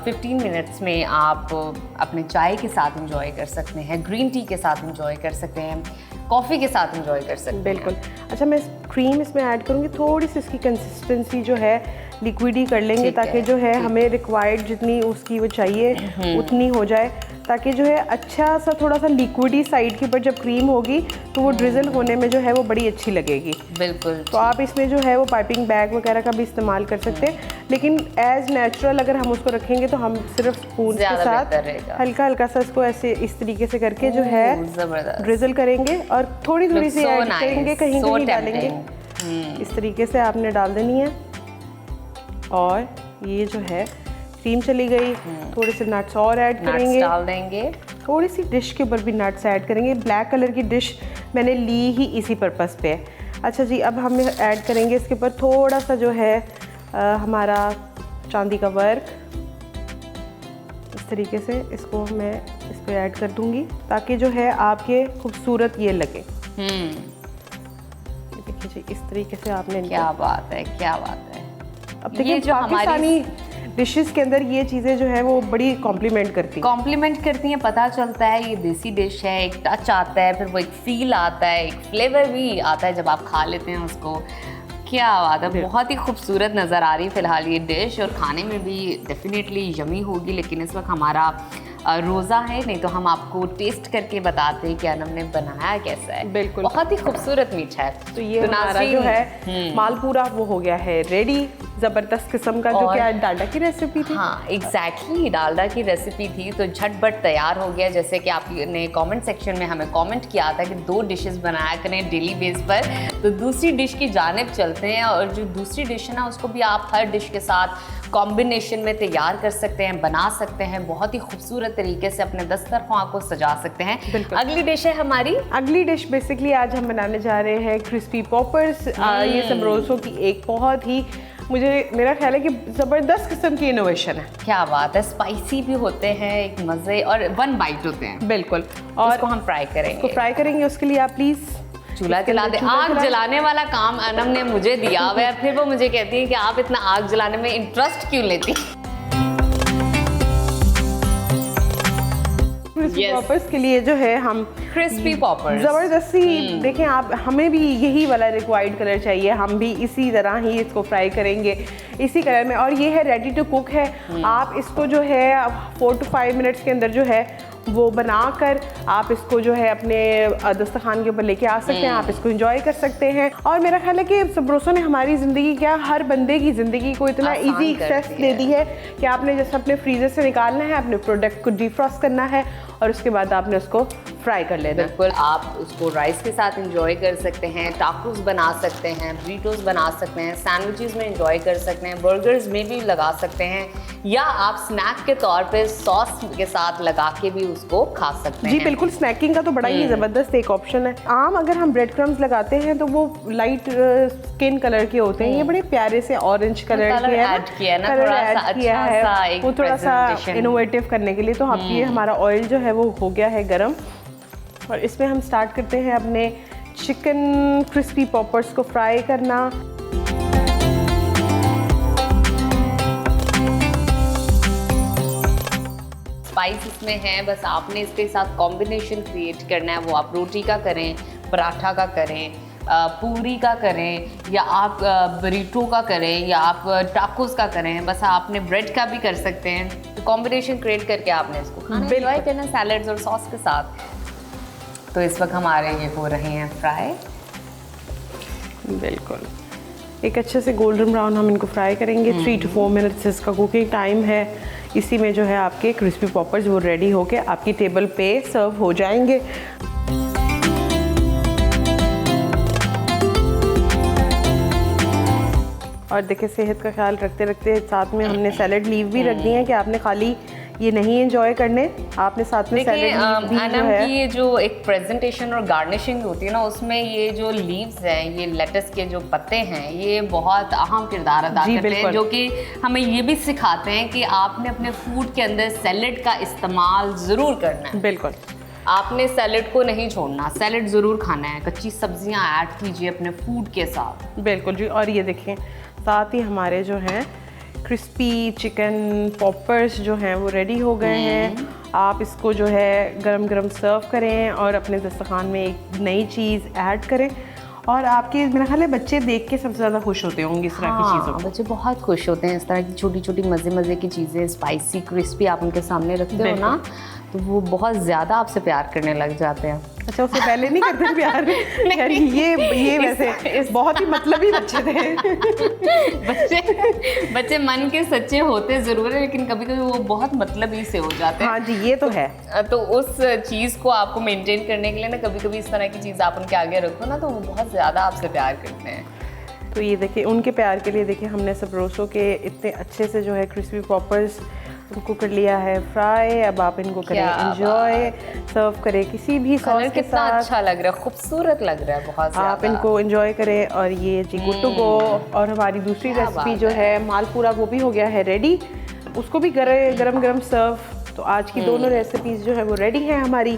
15 मिनट्स में आप अपने चाय के साथ एंजॉय कर सकते हैं, ग्रीन टी के साथ एंजॉय कर सकते हैं, कॉफ़ी के साथ एंजॉय कर सकते हैं। बिल्कुल। अच्छा, मैं क्रीम इसमें ऐड करूँगी, थोड़ी सी इसकी कंसिस्टेंसी जो है लिक्विड ही कर लेंगे ताकि जो है हमें रिक्वायर्ड जितनी उसकी वो चाहिए उतनी हो जाए, ताकि जो है अच्छा सा थोड़ा सा लिक्विडी साइड के ऊपर जब क्रीम होगी तो वो ड्रिजल होने में जो है वो बड़ी अच्छी लगेगी। बिल्कुल। तो आप इसमें जो है वो पाइपिंग बैग वगैरह का भी इस्तेमाल कर सकते हैं, लेकिन एज नेचुरल अगर हम उसको रखेंगे तो हम सिर्फ स्पून के साथ हल्का हल्का सा इसको ऐसे इस तरीके से करके जो है ड्रिजल करेंगे और थोड़ी थोड़ी सी ऐड करेंगे, कहीं कहीं डालेंगे। इस तरीके से आपने डाल देनी है। और ये जो है क्रीम चली गई, थोड़े से नट्स और ऐड करेंगे, डाल देंगे। थोड़ी सी डिश के ऊपर भी नट्स ऐड करेंगे। ब्लैक कलर की डिश मैंने ली ही इसी पर्पस पे है। अच्छा जी, अब हम ऐड करेंगे इसके ऊपर थोड़ा सा जो है हमारा चांदी का वर्क। इस तरीके से इसको मैं इस पे ऐड कर दूंगी ताकि जो है आपके खूबसूरत ये लगे। देखिए जी, इस तरीके से आपने क्या बात है, क्या बात है। अब देखिए जो पाकिस्तानी डिशेस के अंदर ये चीज़ें जो है वो बड़ी कॉम्प्लीमेंट करती हैं। पता चलता है ये देसी डिश है, एक टच आता है, फिर वो एक फील आता है, एक फ्लेवर भी आता है जब आप खा लेते हैं उसको। क्या बात है, बहुत ही खूबसूरत नज़र आ रही है फिलहाल ये डिश, और खाने में भी डेफिनेटली यमी होगी। लेकिन इस वक्त हमारा रोज़ा है, नहीं तो हम आपको टेस्ट करके बताते हैं कि अनम ने बनाया कैसा है। बिल्कुल, बहुत ही खूबसूरत मीठा है। तो ये हमारा जो है मालपूरा वो हो गया है रेडी, ज़बरदस्त किस्म का, जो कि डालडा की रेसिपी थी। हाँ एग्जैक्टली, डालडा की रेसिपी थी तो झटपट तैयार हो गया। जैसे कि आपने कमेंट सेक्शन में हमें कमेंट किया था कि 2 डिशेस बनाया करें डेली बेस पर, तो दूसरी डिश की जानिब चलते हैं। और जो दूसरी डिश है ना, उसको भी आप हर डिश के साथ कॉम्बिनेशन में तैयार कर सकते हैं, बना सकते हैं, बहुत ही खूबसूरत तरीके से अपने दस्तरख्वां को सजा सकते हैं। अगली डिश है हमारी, अगली डिश बेसिकली आज हम बनाने जा रहे हैं क्रिस्पी पॉपर्स। ये समरोसों की एक बहुत ही, मेरा ख्याल है कि ज़बरदस्त किस्म की इनोवेशन है। क्या बात है, स्पाइसी भी होते हैं, एक मज़े, और 1 बाइट होते हैं। बिल्कुल, और उसको हम फ्राई करेंगे। उसके लिए आप प्लीज़ चूल्हा जला दे। आग जलाने वाला काम अनम ने मुझे दिया हुआ है, फिर वो मुझे कहती है कि आप इतना आग जलाने में इंटरेस्ट क्यों लेती। क्रिस्पी पॉपर्स के लिए जो है हम क्रिस्पी पॉपर्स ज़बरदस्ती देखें आप, हमें भी यही वाला रिक्वायर्ड कलर चाहिए, हम भी इसी तरह ही इसको फ्राई करेंगे इसी कलर में। और ये है रेडी टू कुक है। आप इसको जो है 4 to 5 मिनट्स के अंदर जो है वो बनाकर आप इसको जो है अपने दस्तरखान के ऊपर लेके आ सकते हैं, आप इसको एंजॉय कर सकते हैं। और मेरा ख्याल है कि समरोसों ने हमारी ज़िंदगी, क्या हर बंदे की ज़िंदगी को इतना इजी एक्सेस दे दी है कि आपने जैसे अपने फ्रीज़र से निकालना है, अपने प्रोडक्ट को डिफ्रॉस्ट करना है और उसके बाद आपने उसको फ्राई कर लेना। बिल्कुल, आप उसको राइस के साथ एंजॉय कर सकते हैं, टाकोस बना सकते हैं, ब्रीटोस बना सकते हैं, सैंडविचेस में एंजॉय कर सकते हैं, बर्गर्स में भी लगा सकते हैं, या आप स्नैक के तौर पे सॉस के साथ लगा के भी उसको खा सकते हैं। जी बिल्कुल, स्नैकिंग का तो बड़ा ही ज़बरदस्त एक ऑप्शन है। आम अगर हम ब्रेड क्रम्स लगाते हैं तो वो लाइट स्किन कलर के होते हैं, ये बड़े प्यारे से ऑरेंज कलर के ऐड किया ना, थोड़ा सा अच्छा सा एक वो थोड़ा सा इनोवेटिव करने के लिए। तो आप ये हमारा ऑयल जो है वो हो गया है गरम, और इसमें हम स्टार्ट करते हैं अपने चिकन क्रिस्पी पॉपर्स को फ्राई करना। स्पाइस इसमें है, बस आपने इसके साथ कॉम्बिनेशन क्रिएट करना है। वो आप रोटी का करें, पराठा का करें, पूरी का करें, या आप बरीटो का करें, या आप टाकोस का करें, बस आपने ब्रेड का भी कर सकते हैं। तो कॉम्बिनेशन क्रिएट करके आपने इसको खाना एंजॉय करना सैलड्स और सॉस के साथ। तो इस वक्त हमारे ये हो रहे हैं फ्राई। बिल्कुल, एक अच्छे से गोल्डन ब्राउन हम इनको फ्राई करेंगे। 3 to 4 मिनट्स इसका कुकिंग टाइम है। इसी में जो है आपके क्रिस्पी पॉपर्स वो रेडी होके आपकी टेबल पे सर्व हो जाएंगे। और देखिए, सेहत का ख्याल रखते रखते साथ में हमने सैलड लीव भी रख दी है कि आपने खाली ये नहीं एंजॉय करने, आपने साथ में सैलड लीव भी जो है। ये जो एक प्रेजेंटेशन और गार्निशिंग होती है ना, उसमें ये जो लीव्स हैं, ये लेटस के जो पत्ते हैं, ये बहुत अहम किरदार अदा करते हैं, जो कि हमें ये भी सिखाते हैं कि आपने अपने फूड के अंदर सैलड का इस्तेमाल ज़रूर करना है। बिल्कुल, आपने सैलड को नहीं छोड़ना, सैलड ज़रूर खाना है, कच्ची सब्जियां ऐड कीजिए अपने फूड के साथ। बिल्कुल जी। और ये देखें, साथ ही हमारे जो हैं क्रिस्पी चिकन पॉपर्स जो हैं वो रेडी हो गए हैं। आप इसको जो है गरम गरम सर्व करें और अपने दस्तरखान में एक नई चीज़ ऐड करें। और आपके, मेरा ख्याल है बच्चे देख के सबसे ज़्यादा खुश होते होंगे इस तरह की चीज़ों को। बच्चे बहुत खुश होते हैं इस तरह की छोटी छोटी मज़े मज़े की चीज़ें, स्पाइसी क्रिस्पी आप उनके सामने रखते हो ना, तो वो बहुत ज़्यादा आपसे प्यार करने लग जाते हैं। अच्छा, उससे पहले नहीं करते प्यार? यार ये वैसे बहुत ही मतलबी बच्चे थे। बच्चे मन के सच्चे होते ज़रूर है, लेकिन कभी कभी वो बहुत मतलबी से हो जाते हैं। हाँ जी, ये तो है। तो उस चीज़ को आपको मेंटेन करने के लिए ना, कभी कभी इस तरह की चीज़ आप उनके आगे रखो ना, तो वो बहुत ज़्यादा आपसे प्यार करते हैं। तो ये देखिए, उनके प्यार के लिए देखिए हमने सबरोसों के इतने अच्छे से जो है क्रिस्पी पॉपर्स इनको कर लिया है फ्राई। अब आप इनको करें क्या एंजॉय, सर्व करें किसी भी कलर सॉस के कितना साथ। अच्छा लग रहा है, खूबसूरत लग रहा है बहुत आप ज्यादा। इनको एंजॉय करें और ये जी गुड टू गो। और हमारी दूसरी क्या रेसिपी बात जो है मालपूरा, वो भी हो गया है रेडी, उसको भी गरम गरम सर्व। तो आज की दोनों रेसिपीज जो है वो रेडी हैं हमारी,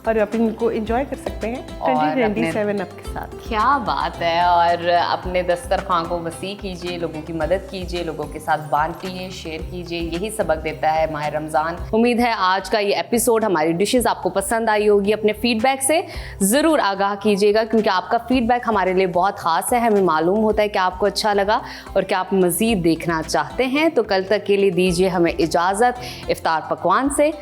और आप इनको एंजॉय कर सकते हैं और 2027 आपके साथ। क्या बात है। और अपने दस्तरखान को वसी कीजिए, लोगों की मदद कीजिए, लोगों के साथ बांटिए, शेयर कीजिए, यही सबक देता है माह रमज़ान। उम्मीद है आज का ये एपिसोड, हमारी डिशेस आपको पसंद आई होगी। अपने फीडबैक से ज़रूर आगाह कीजिएगा, क्योंकि आपका फीडबैक हमारे लिए बहुत ख़ास है। हमें मालूम होता है कि आपको अच्छा लगा और क्या आप मज़ीद देखना चाहते हैं। तो कल तक के लिए दीजिए हमें इजाज़त इफ्तार पकवान से।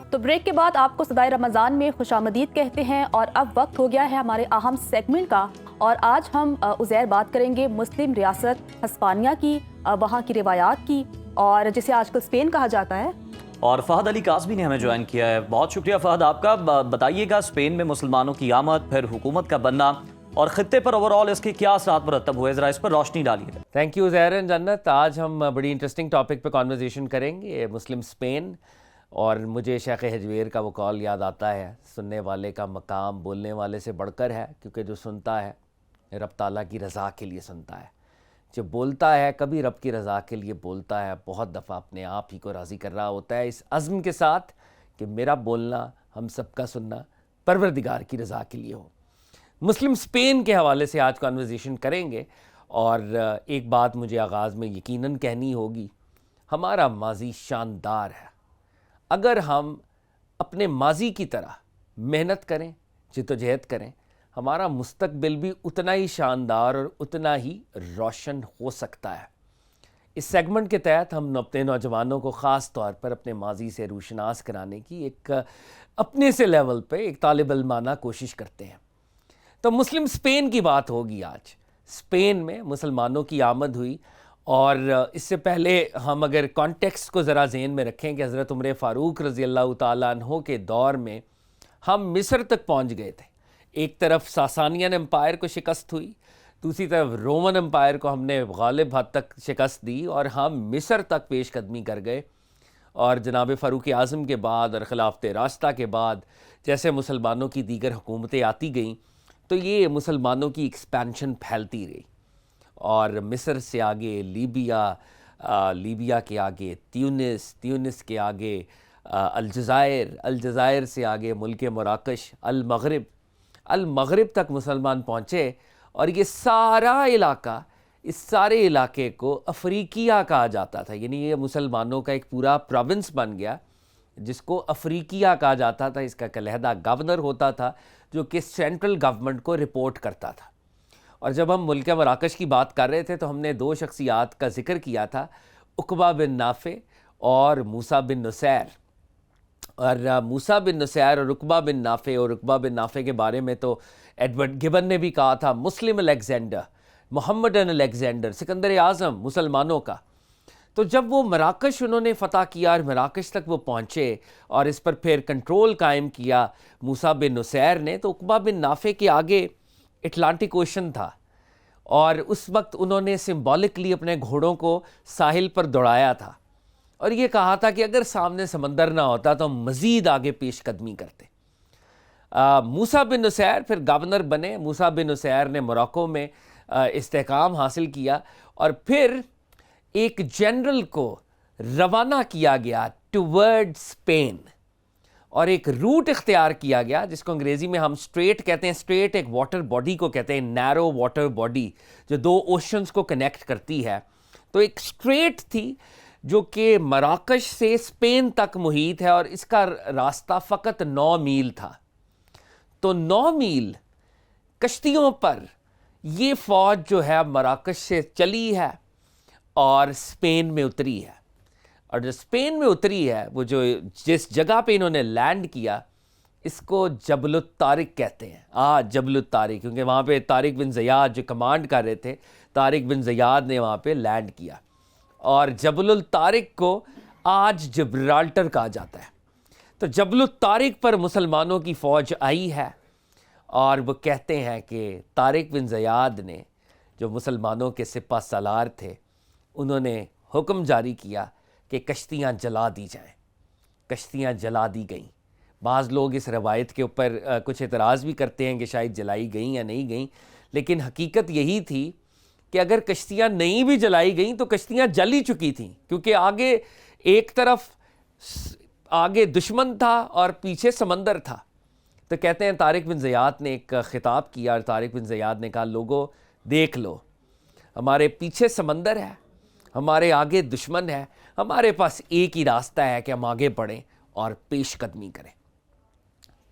तो ब्रेक के बाद आपको सदाए रमज़ान में खुशामदीद कहते हैं। और अब वक्त हो गया है हमारे अहम सेगमेंट का, और आज हम उज़ैर बात करेंगे मुस्लिम रियासत हस्पानिया की, वहाँ की रिवायात की, और जिसे आजकल स्पेन कहा जाता है। और फहद अली काज़मी ने हमें ज्वाइन किया है। बहुत शुक्रिया फहद आपका। बताइएगा स्पेन में मुसलमानों की आमद, फिर हुकूमत का बनना और खित्ते पर ओवरऑल इसके क्या असरात मुरतब हुए, ज़रा इस पर रोशनी डालिए। थैंक यू ज़हरन जन्नत। आज हम बड़ी इंटरेस्टिंग टॉपिक पे कॉन्वर्जेशन करेंगे, मुस्लिम स्पेन। और मुझे शेख हजवेर का वो कॉल याद आता है, सुनने वाले का मकाम बोलने वाले से बढ़कर है, क्योंकि जो सुनता है रब ताला की रज़ा के लिए सुनता है, जो बोलता है कभी रब की रज़ा के लिए बोलता है, बहुत दफ़ा अपने आप ही को राज़ी कर रहा होता है, इस अज़्म के साथ कि मेरा बोलना, हम सबका सुनना परवरदिगार की रज़ा के लिए हो। मुस्लिम स्पेन के हवाले से आज कॉन्वर्जेशन करेंगे। और एक बात मुझे आगाज़ में यकीनन कहनी होगी, हमारा माजी शानदार है। अगर हम अपने माजी की तरह मेहनत करें, जिद्दोजहद करें, हमारा मुस्तकबिल भी उतना ही शानदार और उतना ही रोशन हो सकता है। इस सेगमेंट के तहत हम अपने नौजवानों को ख़ास तौर पर अपने माजी से रूशनास कराने की एक अपने से लेवल पे एक तालिब-इल्माना कोशिश करते हैं। तो मुस्लिम स्पेन की बात होगी आज। स्पेन में मुसलमानों की आमद हुई, और इससे पहले हम अगर कॉन्टेक्स्ट को ज़रा ज़हन में रखें कि हज़रत उमर फ़ारूक रज़ी अल्लाह ताला अन्हो के दौर में हम मिस्र तक पहुंच गए थे। एक तरफ सासानियन एम्पायर को शिकस्त हुई, दूसरी तरफ रोमन एम्पायर को हमने गालिब हद तक शिकस्त दी, और हम मिस्र तक पेशकदमी कर गए। और जनाब फ़ारूक आज़म के बाद और ख़िलाफ़त रास्ता के बाद जैसे मुसलमानों की दीगर हुकूमतें आती गईं, तो ये मुसलमानों की एक्सपेंशन फैलती रही। और मिस्र से आगे लीबिया, लीबिया के आगे त्यूनिस, त्यूनिस के आगे अलजायर, अलजायर से आगे मुल्क मराकश, अल मगरिब तक मुसलमान पहुँचे। और ये सारा इलाका, इस सारे इलाके को अफ्रीकिया कहा जाता था, यानी ये मुसलमानों का एक पूरा प्रोविंस बन गया जिसको अफ्रीकिया कहा जाता था। इसका एक अलहदा गवर्नर होता था जो कि सेंट्रल गवर्नमेंट को रिपोर्ट करता था। और जब हम मुल्क मराकश की बात कर रहे थे तो हमने दो शख्सियात का जिक्र किया था, उक़बा बिन नाफ़े और मूसा बिन नुसैर। और मूसा बिन नुसैर और उक़बा बिन नाफ़े, और उक़बा बिन नाफ़े के बारे में तो एडवर्ड गिबन ने भी कहा था, मुस्लिम अलेक्जेंडर, मोहम्मदन अलेक्जेंडर, सिकंदर आज़म मुसलमानों का। तो जब वो मराकश उन्होंने फ़तह किया और मराकश तक वो पहुँचे और इस पर फिर कंट्रोल कायम किया मूसा बिन नुसैर ने, तो उक़बा बिन नाफ़े के आगे अटलांटिक ओशन था, और उस वक्त उन्होंने सिंबॉलिकली अपने घोड़ों को साहिल पर दौड़ाया था और ये कहा था कि अगर सामने समंदर ना होता तो हम मज़ीद आगे पेशकदमी करते। मूसा बिन नुसैर फिर गवर्नर बने। मूसा बिन नुसैर ने मोरक्को में इस्तेहकाम हासिल किया और फिर एक जनरल को रवाना किया गया टुवर्ड स्पेन और एक रूट इख्तियार किया गया जिसको अंग्रेज़ी में हम स्ट्रेट कहते हैं। स्ट्रेट एक वाटर बॉडी को कहते हैं, नैरो वाटर बॉडी जो दो ओशंस को कनेक्ट करती है। तो एक स्ट्रेट थी जो कि मराकश से स्पेन तक मुहित है और इसका रास्ता फ़कत 9 मील था। तो 9 मील कश्तियों पर ये फ़ौज जो है मराकश से चली है और स्पेन में उतरी है। और जो स्पेन में उतरी है वो जो जिस जगह पे इन्होंने लैंड किया इसको जबलुत तारिक कहते हैं। जबलुत तारिक, क्योंकि वहाँ पे तारिक बिन ज़ियाद जो कमांड कर रहे थे, तारिक बिन ज़ियाद ने वहाँ पे लैंड किया, और जबलुल तारिक को आज जिब्राल्टर कहा जाता है। तो जबलुत तारिक पर मुसलमानों की फ़ौज आई है, और वो कहते हैं कि तारिक बिन ज़ियाद ने, जो मुसलमानों के सिपा सालार थे, उन्होंने हुक्म जारी किया कि कश्तियाँ जला दी जाएं। कश्तियाँ जला दी गईं। बाज़ लोग इस रवायत के ऊपर कुछ एतराज़ भी करते हैं कि शायद जलाई गई या नहीं गई, लेकिन हकीकत यही थी कि अगर कश्तियाँ नहीं भी जलाई गई तो कश्तियाँ जल ही चुकी थीं, क्योंकि आगे एक तरफ आगे दुश्मन था और पीछे समंदर था। तो कहते हैं तारिक बिन ज़ियाद ने एक ख़िताब किया, और तारिक बिन ज़ियाद ने कहा, लोगों देख लो, हमारे पीछे समंदर है, हमारे आगे दुश्मन है, हमारे पास एक ही रास्ता है कि हम आगे बढ़ें और पेशकदमी करें।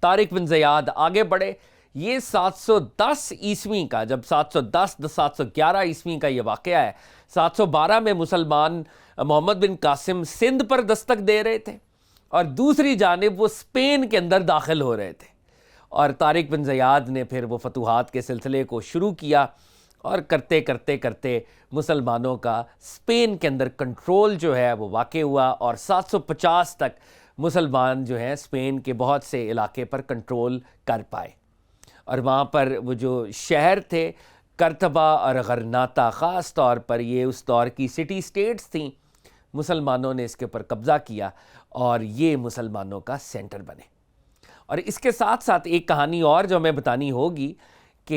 तारिक बिन ज़ियाद आगे बढ़े। ये 710 ईस्वी का, जब 711 ईस्वी का ये वाक़या है, 712 में मुसलमान मोहम्मद बिन कासिम सिंध पर दस्तक दे रहे थे, और दूसरी जानिब वो स्पेन के अंदर दाखिल हो रहे थे, और तारिक बिन ज़ियाद ने फिर वो फतूहात के सिलसिले को शुरू किया, और करते करते करते मुसलमानों का स्पेन के अंदर कंट्रोल जो है वो वाक़ हुआ, और 750 तक मुसलमान जो हैं स्पेन के बहुत से इलाके पर कंट्रोल कर पाए। और वहाँ पर वो जो शहर थे करतबा और गरनाता, ख़ास तौर पर ये उस दौर की सिटी स्टेट्स थीं, मुसलमानों ने इसके ऊपर कब्ज़ा किया और ये मुसलमानों का सेंटर बने। और इसके साथ साथ एक कहानी और जो हमें बतानी होगी कि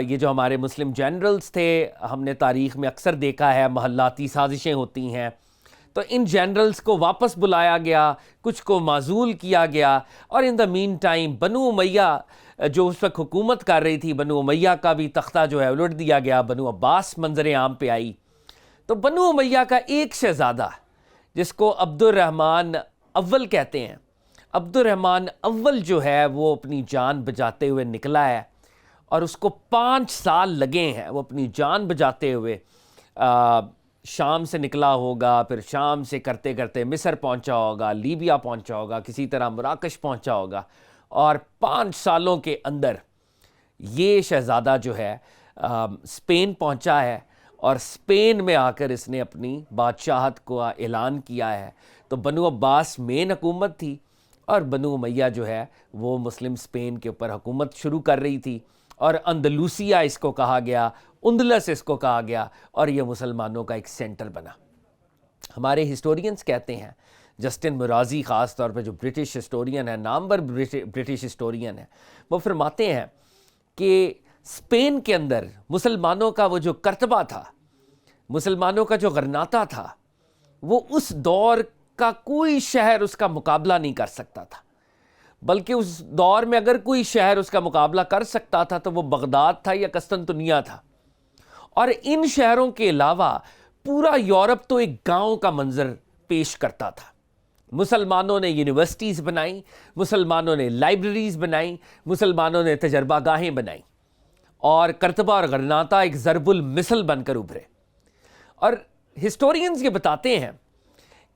ये जो हमारे मुस्लिम जनरल्स थे, हमने तारीख़ में अक्सर देखा है महल्लाती साजिशें होती हैं, तो इन जनरल्स को वापस बुलाया गया, कुछ को माजूल किया गया, और इन द मीन टाइम बनु उमैया जो उस वक्त हुकूमत कर रही थी, बनु उमैया का भी तख्ता जो है उलट दिया गया, बनु अब्बास मंजर आम पे आई। तो बनु उमैया का एक शहज़ादा जिसको अब्दुर्रहमान अव्वल कहते हैं, अब्दुर्रहमान अव्वल जो है वो अपनी जान बचाते हुए निकला है, और उसको 5 साल लगे हैं वो अपनी जान बचाते हुए। शाम से निकला होगा, फिर शाम से करते करते मिस्र पहुंचा होगा, लीबिया पहुंचा होगा, किसी तरह मराकश पहुंचा होगा, और 5 सालों के अंदर ये शहज़ादा जो है स्पेन पहुंचा है, और स्पेन में आकर इसने अपनी बादशाहत को ऐलान किया है। तो बनु अब्बास मेन हुकूमत थी, और बनु उमैया जो है वो मुस्लिम स्पेन के ऊपर हुकूमत शुरू कर रही थी, और अंदलूसिया इसको कहा गया, उंदलस इसको कहा गया, और ये मुसलमानों का एक सेंटर बना। हमारे हिस्टोरियंस कहते हैं, जस्टिन मुराजी ख़ास तौर पे जो ब्रिटिश हिस्टोरियन है, नामवर ब्रिटिश हिस्टोरियन है, वो फरमाते हैं कि स्पेन के अंदर मुसलमानों का वो जो करतबा था, मुसलमानों का जो गरनाता था, वो उस दौर का कोई शहर उसका मुकाबला नहीं कर सकता था। बल्कि उस दौर में अगर कोई शहर उसका मुकाबला कर सकता था तो वो बगदाद था या कस्तंतुनिया था। और इन शहरों के अलावा पूरा यूरोप तो एक गांव का मंजर पेश करता था। मुसलमानों ने यूनिवर्सिटीज़ बनाई, मुसलमानों ने लाइब्रेरीज़ बनाई, मुसलमानों ने तजर्बागाहें बनाई, और करतबा और गरनाता एक ज़रबुल मिसल बनकर उभरे। और हिस्टोरियंस ये बताते हैं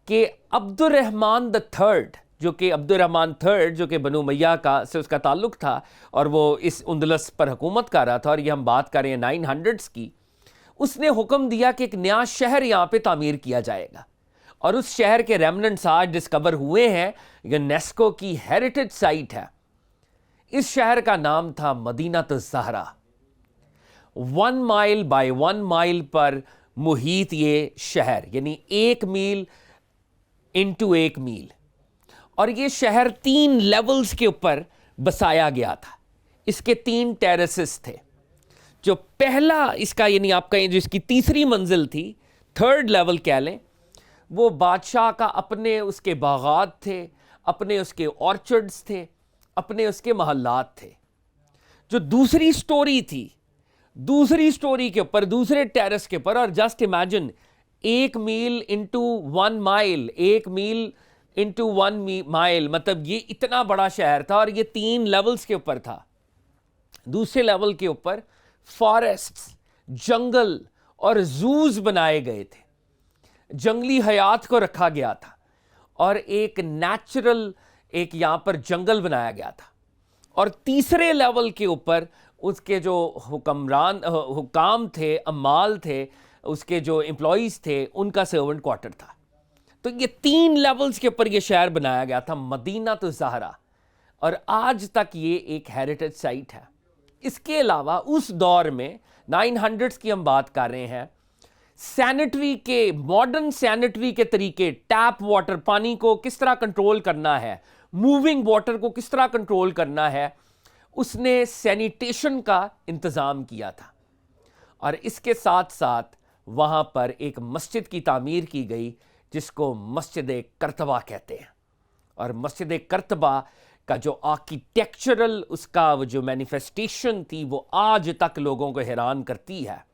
कि अब्दुर्रहमान द थर्ड, जो कि अब्दुर्रहमान थर्ड जो कि बनु उमैया का से उसका ताल्लुक़ था, और वो इस उंदलस पर हुकूमत कर रहा था, और ये हम बात कर रहे हैं 900s की, उसने हुक्म दिया कि एक नया शहर यहाँ पे तामीर किया जाएगा, और उस शहर के रेमनेंट्स आज डिस्कवर हुए हैं, यूनेस्को की हेरिटेज साइट है। इस शहर का नाम था मदीनातुज़्ज़हरा। 1 माइल बाय 1 माइल पर मुहीत ये शहर, यानी 1 मील इंटू 1 मील, और ये शहर 3 लेवल्स के ऊपर बसाया गया था। इसके 3 टेरेसेस थे। जो पहला इसका, यानी आपका जो इसकी तीसरी मंजिल थी, 3rd लेवल कह लें, वो बादशाह का अपने उसके बागात थे, अपने उसके ऑर्चर्ड्स थे, अपने उसके महल्लात थे। जो दूसरी स्टोरी थी, दूसरी स्टोरी के ऊपर, दूसरे टेरेस के ऊपर, और जस्ट इमेजिन 1 मील इंटू 1 माइल, 1 मील इंटू 1 माइल, मतलब ये इतना बड़ा शहर था, और ये 3 लेवल्स के ऊपर था। दूसरे लेवल के ऊपर फॉरेस्ट्स, जंगल और जूज बनाए गए थे, जंगली हयात को रखा गया था, और एक नेचुरल एक यहाँ पर जंगल बनाया गया था। और तीसरे लेवल के ऊपर उसके जो हुकाम थे, अम्माल थे, उसके जो एम्प्लॉयज़ थे, उनका सर्वेंट क्वार्टर था। तो ये 3 लेवल्स के ऊपर ये शहर बनाया गया था, मदीना तो ज़हरा, और आज तक ये एक हेरिटेज साइट है। इसके अलावा उस दौर में 900s की हम बात कर रहे हैं, सैनिटरी के, मॉडर्न सैनिटरी के तरीके, टैप वाटर, पानी को किस तरह कंट्रोल करना है, मूविंग वाटर को किस तरह कंट्रोल करना है, उसने सैनिटेशन का इंतज़ाम किया था। और इसके साथ साथ वहाँ पर एक मस्जिद की तामीर की गई जिसको मस्जिद कर्तबा कहते हैं। और मस्जिद कर्तबा का जो आर्किटेक्चरल, उसका वो जो मैनिफेस्टेशन थी, वो आज तक लोगों को हैरान करती है।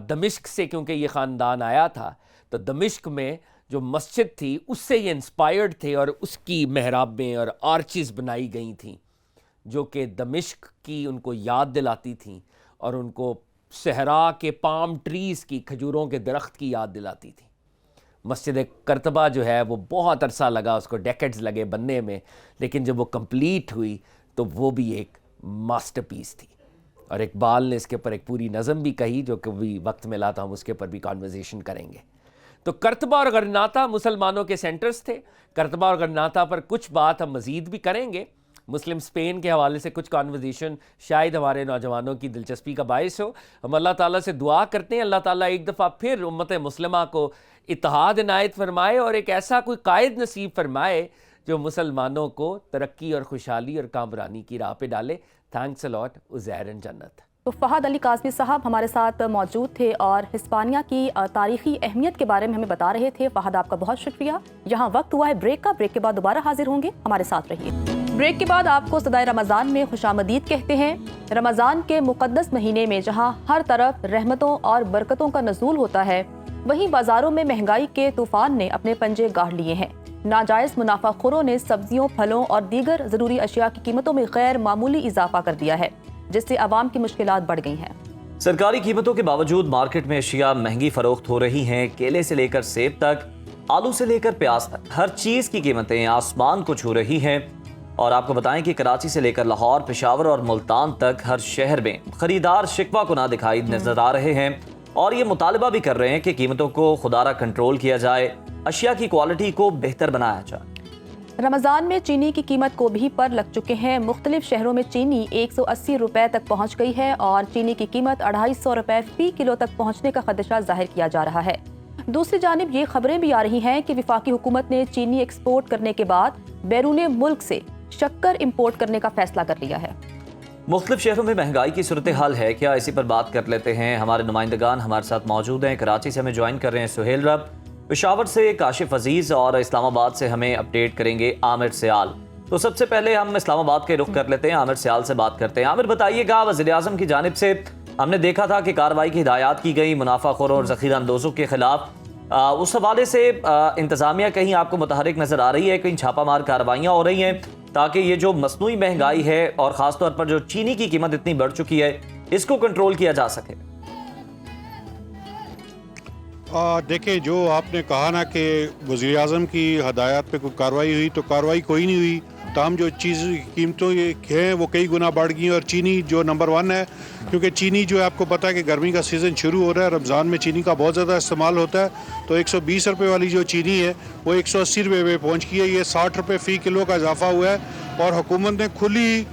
दमिश्क से क्योंकि ये ख़ानदान आया था, तो दमिश्क में जो मस्जिद थी उससे ये इंस्पायर्ड थे और उसकी मेहराबें और आर्चेस बनाई गई थीं जो कि दमिश्क की उनको याद दिलाती थीं और उनको सहरा के पाम ट्रीज़ की, खजूरों के दरख्त की याद दिलाती थी। मस्जिद कर्तबा जो है वो बहुत अरसा लगा, उसको डेकेड्स लगे बनने में, लेकिन जब वो कंप्लीट हुई तो वो भी एक मास्टरपीस थी। और इकबाल ने इसके ऊपर एक पूरी नज़म भी कही, जो कभी वक्त मिला तो हम उसके ऊपर भी कॉन्वर्सेशन करेंगे। तो कर्तबा और गरनाता मुसलमानों के सेंटर्स थे। कर्तबा और गरनाता पर कुछ बात हम मज़ीद भी करेंगे। मुस्लिम स्पेन के हवाले से कुछ कॉन्वर्सेशन शायद हमारे नौजवानों की दिलचस्पी का बायस हो। हम अल्लाह ताला से दुआ करते हैं, अल्लाह ताला एक दफ़ा फिर उम्मत मुस्लिमा को इत्तेहाद इनायत फरमाए और एक ऐसा कोई कायद नसीब फरमाए जो मुसलमानों को तरक्की और खुशहाली और कामरानी की राह पे डाले। Thanks a lot, Uzair and जन्नत। तो फ़हद अली काज़मी साहब हमारे साथ मौजूद थे और हिस्पानिया की तारीख़ी अहमियत के बारे में हमें बता रहे थे। फ़हद, आपका बहुत शुक्रिया। यहाँ वक्त हुआ है ब्रेक का। ब्रेक के बाद दोबारा हाजिर होंगे, हमारे साथ रहिए। ब्रेक के बाद आपको सदाए रमज़ान में खुशामदीद कहते हैं। रमज़ान के मुक़द्दस महीने में जहाँ हर तरफ रहमतों और बरकतों का नज़ूल होता है, वहीं बाज़ारों में महंगाई के तूफ़ान ने अपने पंजे गाड़ लिए हैं। नाजायज़ मुनाफाखोरों ने सब्जियों, फलों और दीगर ज़रूरी अशिया की कीमतों में गैर मामूली इजाफा कर दिया है, जिससे आवाम की मुश्किलात बढ़ गई हैं। सरकारी कीमतों के बावजूद मार्केट में अशिया महंगी फरोख्त हो रही हैं। केले से लेकर सेब तक, आलू से लेकर प्याज तक, हर चीज़ की कीमतें आसमान को छू रही हैं। और आपको बताएं कि कराची से लेकर लाहौर, पेशावर और मुल्तान तक हर शहर में खरीदार शिकवा को ना दिखाई नजर आ रहे हैं और ये मुतालबा भी कर रहे हैं कि कीमतों को खुदारा कंट्रोल किया जाए, अशिया की क्वालिटी को बेहतर बनाया जाए। रमज़ान में चीनी की कीमत को भी पर लग चुके हैं। मुख्तलिफ शहरों में चीनी 180 रुपए तक पहुँच गई है और चीनी की कीमत 250 रुपए फ़ी किलो तक पहुँचने का खदशा जाहिर किया जा रहा है। दूसरी जानिब ये खबरें भी आ रही हैं कि वफाकी हुकूमत ने चीनी एक्सपोर्ट करने के बाद बैरून मुल्क से शक्कर इंपोर्ट करने का फैसला कर लिया है। मुख्तलिफ शहरों में महंगाई की सूरत हाल है क्या, इसी पर बात कर लेते हैं। हमारे नुमाइंदगान हमारे साथ मौजूद हैं। कराची से हमें ज्वाइन कर रहे हैं सुहेल रब, पेशावर से काशिफ अजीज़ और इस्लामाबाद से हमें अपडेट करेंगे आमिर सियाल। तो सबसे पहले हम इस्लामाबाद के रुख कर लेते हैं, आमिर सियाल से बात करते हैं। आमिर, बताइएगा, वज़ीर-ए-आज़म की जानिब से हमने देखा था कि कार्रवाई की हिदायत की गई मुनाफाखोरों और ज़ख़ीरा अंदोज़ों के खिलाफ। उस हवाले से इंतज़ामिया कहीं आपको मुतहरिक नज़र आ रही है, कहीं छापामार कार्रवाइयाँ हो रही हैं ताकि ये जो मसनूई महंगाई है और ख़ासतौर पर जो चीनी की कीमत इतनी बढ़ चुकी है, इसको कंट्रोल किया जा सके? देखिए, जो आपने कहा ना कि वज़ीर-ए-आज़म की हदायत पे कोई कार्रवाई हुई, तो कार्रवाई कोई नहीं हुई। तमाम जो चीज़ कीमतों हैं वो कई गुना बढ़ गई और चीनी जो नंबर 1 है, क्योंकि चीनी जो है आपको पता है कि गर्मी का सीज़न शुरू हो रहा है, रमज़ान में चीनी का बहुत ज़्यादा इस्तेमाल होता है। तो 120 रुपये वाली जो चीनी है वो 180 रुपये पे पहुँच गई है। ये 60 रुपये फ़ी किलो का इजाफा हुआ है और हुकूमत ने खुली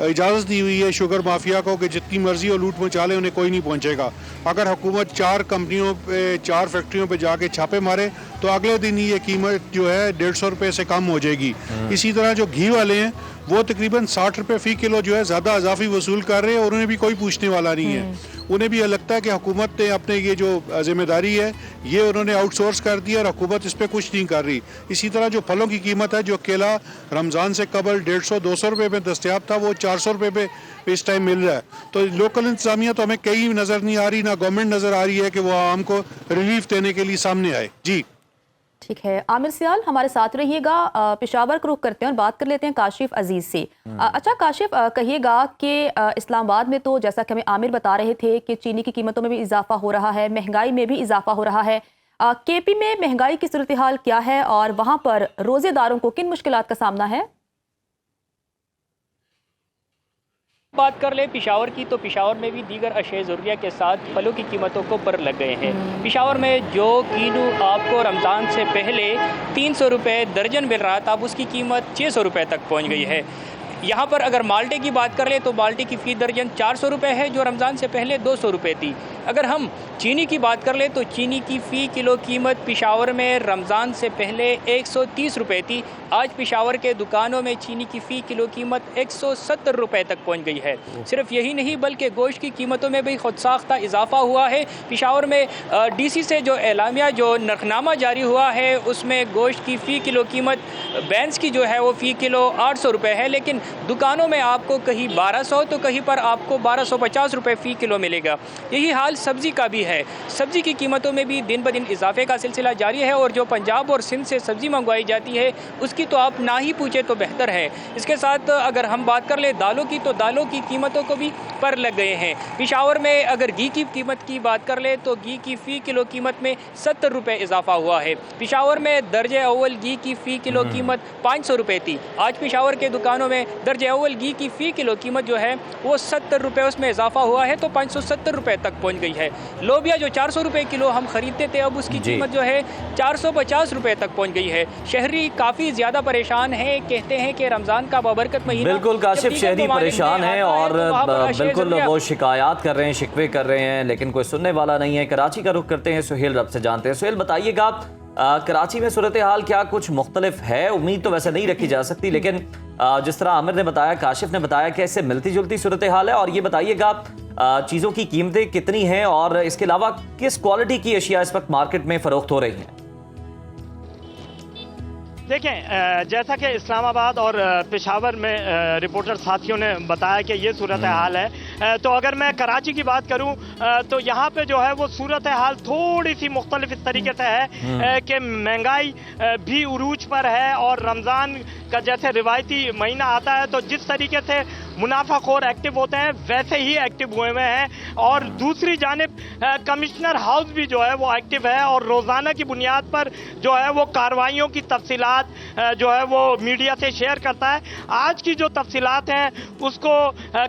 इजाज़त दी हुई है शुगर माफिया को कि जितनी मर्जी वो लूट मचा ले, उन्हें कोई नहीं पहुंचेगा। अगर हुकूमत 4 कंपनियों पे, 4 फैक्ट्रियों पे जाके छापे मारे तो अगले दिन ही ये कीमत जो है 150 रुपये से कम हो जाएगी। इसी तरह जो घी वाले हैं वो तकरीबन 60 रुपये फ़ी किलो जो है ज़्यादा इजाफी वसूल कर रहे हैं और उन्हें भी कोई पूछने वाला नहीं है। उन्हें भी ये लगता है कि हुकूमत ने अपने ये जो जिम्मेदारी है ये उन्होंने आउटसोर्स कर दी और हुकूमत इस पर कुछ नहीं कर रही। इसी तरह जो फलों की कीमत है, जो केला रमज़ान से कबल 150-200 रुपये में दस्तयाब था, वो 400 रुपये पे इस टाइम मिल रहा है। तो लोकल इंतजामिया तो हमें कहीं नज़र नहीं आ रही, ना गवर्नमेंट नज़र आ रही है कि वो आवाम को रिलीफ देने के लिए सामने आए। जी ठीक है, आमिर सियाल हमारे साथ रहिएगा। पेशावर को रुख करते हैं और बात कर लेते हैं काशिफ अजीज से। अच्छा काशिफ, कहिएगा कि इस्लामाबाद में तो जैसा कि हमें आमिर बता रहे थे कि चीनी की कीमतों में भी इजाफा हो रहा है, महंगाई में भी इजाफा हो रहा है। केपी में महंगाई की सूरत हाल क्या है और वहाँ पर रोजेदारों को किन मुश्किलात का सामना है? बात कर ले पेशावर की, तो पेशावर में भी दीगर अशे ज़रूरिया के साथ फलों की कीमतों को पर लग गए हैं। पेशावर में जो कीनू आपको रमज़ान से पहले 300 रुपये दर्जन मिल रहा था, अब उसकी कीमत 600 रुपये तक पहुंच गई है। यहाँ पर अगर माल्टे की बात कर ले तो माल्टे की फ़ी दर्जन 400 रुपये है, जो रमज़ान से पहले 200 रुपये थी। अगर हम चीनी की बात कर ले तो चीनी की फ़ी किलो कीमत पेशावर में रमज़ान से पहले 130 रुपये थी, आज पेशावर के दुकानों में चीनी की फ़ी किलो कीमत 170 रुपये तक पहुँच गई है। सिर्फ यही नहीं बल्कि गोश्त की कीमतों में भी खुदसाख्ता इजाफा हुआ है। पेशावर में DC से जो एलामिया जो नरखनामा जारी हुआ है उसमें गोश्त की फ़ी किलो कीमत बैंस की जो है वो फ़ी किलो 800 रुपये है, लेकिन दुकानों में आपको कहीं 1200 तो कहीं पर आपको 1250 रुपये फ़ी किलो मिलेगा। यही हाल सब्ज़ी का भी है। सब्ज़ी की कीमतों में भी दिन ब दिन इजाफे का सिलसिला जारी है और जो पंजाब और सिंध से सब्ज़ी मंगवाई जाती है उसकी तो आप ना ही पूछे तो बेहतर है। इसके साथ अगर हम बात कर ले दालों की, तो दालों की कीमतों को भी पर लग गए हैं। पेशावर में अगर घी की कीमत की बात कर ले तो घी की फ़ी किलो कीमत में 70 रुपये इजाफा हुआ है। पेशावर में दर्जे अव्वल घी की फ़ी किलो कीमत 500 रुपये थी, आज पेशावर के दुकानों में दर्जे अव्वल घी की फ़ी किलो कीमत जो है वो 70 रुपये उसमें इजाफा हुआ है, तो 570 रुपये तक पहुँच गई है। लोबिया जो 400 रुपये किलो हम खरीदते थे, अब उसकी कीमत जो है 450 रुपये तक पहुँच गई है। शहरी काफ़ी ज़्यादा परेशान हैं, कहते हैं कि रमज़ान का बाबरकत महीना। बिल्कुल काशिफ, शहरी परेशान हैं और बिल्कुल वो शिकायत कर रहे हैं, शिकवे कर रहे हैं, लेकिन कोई सुनने वाला नहीं है। कराची का रुख करते हैं, सुहेल रब से जानते हैं। सुहेल बताइएगा, कराची में सूरत हाल क्या कुछ मुख्तलिफ है? उम्मीद तो वैसे नहीं रखी जा सकती, लेकिन जिस तरह आमिर ने बताया, काशिफ ने बताया कि इससे मिलती जुलती सूरत हाल है। और ये बताइएगा चीज़ों की कीमतें कितनी हैं और इसके अलावा किस क्वालिटी की अशिया इस वक्त मार्केट में फ़रोख्त हो रही हैं? देखें, जैसा कि इस्लामाबाद और पेशावर में रिपोर्टर साथियों ने बताया कि ये सूरत हाल है, तो अगर मैं कराची की बात करूं तो यहाँ पे जो है वो सूरत हाल थोड़ी सी मुख्तलिफ इस तरीके से है कि महंगाई भी उरूज पर है और रमज़ान का जैसे रिवायती महीना आता है तो जिस तरीके से मुनाफाखोर एक्टिव होते हैं वैसे ही एक्टिव हुए हैं। और दूसरी जानिब कमिश्नर हाउस भी जो है वो एक्टिव है और रोज़ाना की बुनियाद पर जो है वो कार्रवाइयों की तफसीलात जो है वो मीडिया से शेयर करता है। आज की जो तफसीलात हैं उसको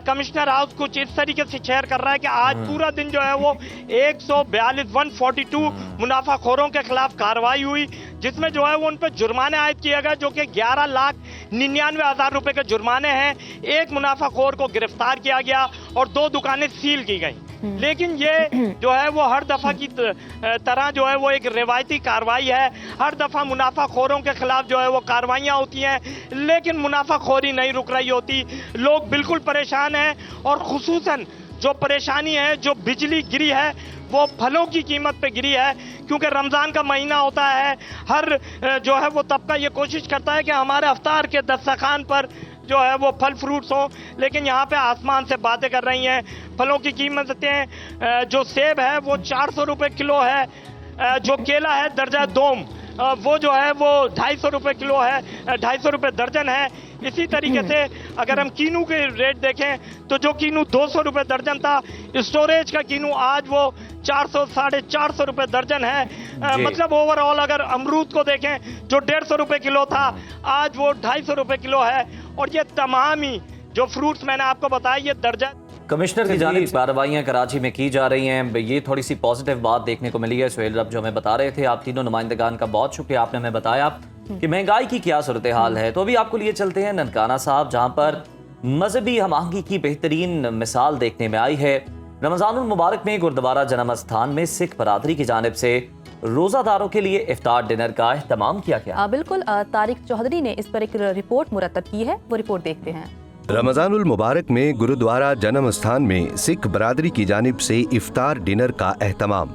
कमिश्नर हाउस कुछ इस तरीके से शेयर कर रहा है कि आज पूरा दिन जो है वो 142 मुनाफाखोरों के खिलाफ कार्रवाई हुई, जिसमें जो है वो उन पर जुर्माने आयद किए गए जो कि 11,99,000 रुपए के जुर्माने हैं। एक मुनाफाखोर को गिरफ्तार किया गया और 2 दुकानें सील की गई। लेकिन ये जो है वो हर दफा की तरह जो है वो एक रिवायती कार्रवाई है। हर दफा मुनाफाखोरों के खिलाफ जो है वो कार्रवाइयाँ होती हैं, लेकिन मुनाफाखोरी नहीं रुक रही होती। लोग बिल्कुल परेशान हैं और खुसूसन जो परेशानी है, जो बिजली गिरी है वो फलों की कीमत पे गिरी है, क्योंकि रमज़ान का महीना होता है। हर जो है वो तबका ये कोशिश करता है कि हमारे अफ्तार के दस्तरखान पर जो है वो फल फ्रूट्स हों, लेकिन यहाँ पे आसमान से बातें कर रही हैं। फलों की कीमतें जो सेब है वो 400 रुपये किलो है, जो केला है दर्जा दोम वो जो है वो 250 रुपये किलो है, 250 रुपये दर्जन है। इसी तरीके से अगर हम कीनू के रेट देखें तो जो कीनू 200 रुपये दर्जन था, स्टोरेज का कीनू आज वो 400 साढ़े 400 रुपये दर्जन है। मतलब ओवरऑल अगर अमरूद को देखें जो 150 रुपये किलो था, आज वो 250 रुपये किलो है। और ये तमाम ही जो फ्रूट्स मैंने आपको बताया ये दर्जा कमिश्नर की जानिब कार्रवाइयाँ कराची में की जा रही हैं, ये थोड़ी सी पॉजिटिव बात देखने को मिली है। सुहेल रब जो हमें बता रहे थे, आप तीनों नुमाइंदगान का बहुत शुक्रिया, आपने हमें बताया कि महंगाई की क्या सूरत हाल है। तो अभी आपको लिए चलते हैं ननकाना साहब, जहाँ पर मजहबी हमआहंगी की बेहतरीन मिसाल देखने में आई है। रमज़ानुल मुबारक में गुरुद्वारा जन्म स्थान में सिख बरादरी की जानिब से रोज़ादारों के लिए इफ्तार डिनर का एहतमाम किया गया। बिल्कुल, तारिक चौधरी ने इस पर एक रिपोर्ट मुरतब की है, वो रिपोर्ट देखते हैं। रमज़ानुल मुबारक में गुरुद्वारा जन्म स्थान में सिख बरादरी की जानिब से इफ्तार डिनर का एहतमाम।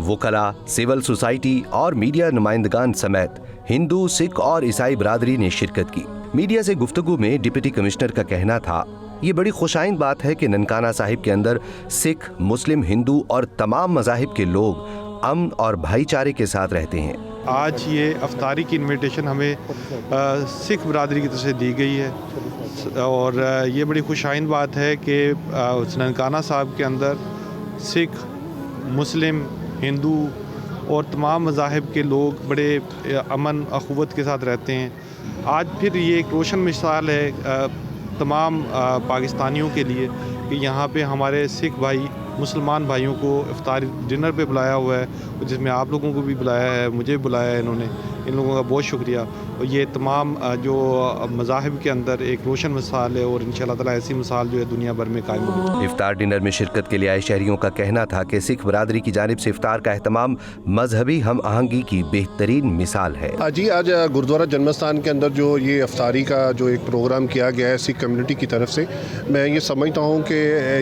वकला, सिविल सोसाइटी और मीडिया नुमाइंदगान समेत हिंदू, सिख और ईसाई बरादरी ने शिरकत की। मीडिया से गुफ्तगू में डिप्टी कमिश्नर का कहना था, ये बड़ी खुशाइंद बात है कि ननकाना साहिब के अंदर सिख, मुस्लिम, हिंदू और तमाम मज़ाहिब के लोग अमन और भाईचारे के साथ रहते हैं। आज ये अफ्तारी की इनविटेशन हमें सिख बरादरी की तरफ से दी गई है और ये बड़ी खुशाइंद बात है कि ननकाना साहब के अंदर सिख, मुस्लिम, हिंदू और तमाम मज़ाहिब के लोग बड़े अमन अखुवत के साथ रहते हैं। आज फिर ये एक रोशन मिसाल है तमाम पाकिस्तानियों के लिए कि यहाँ पे हमारे सिख भाई मुसलमान भाइयों को इफ्तारी डिनर पे बुलाया हुआ है, जिसमें आप लोगों को भी बुलाया है, मुझे भी बुलाया है इन्होंने। इन लोगों का बहुत शुक्रिया। और ये तमाम जो मज़ाहिब के अंदर एक रोशन मिसाल है और इंशाअल्लाह ताला ऐसी मिसाल जो है दुनिया भर में कायम होगी। इफ्तार डिनर में शिरकत के लिए आए शहरियों का कहना था कि सिख बरादरी की जानिब से इफ्तार का एहतमाम मजहबी हम आहंगी की बेहतरीन मिसाल है। जी आज गुरुद्वारा जन्मस्थान के अंदर जो ये इफ्तारी का जो एक प्रोग्राम किया गया है सिख कम्युनिटी की तरफ से, मैं ये समझता हूँ कि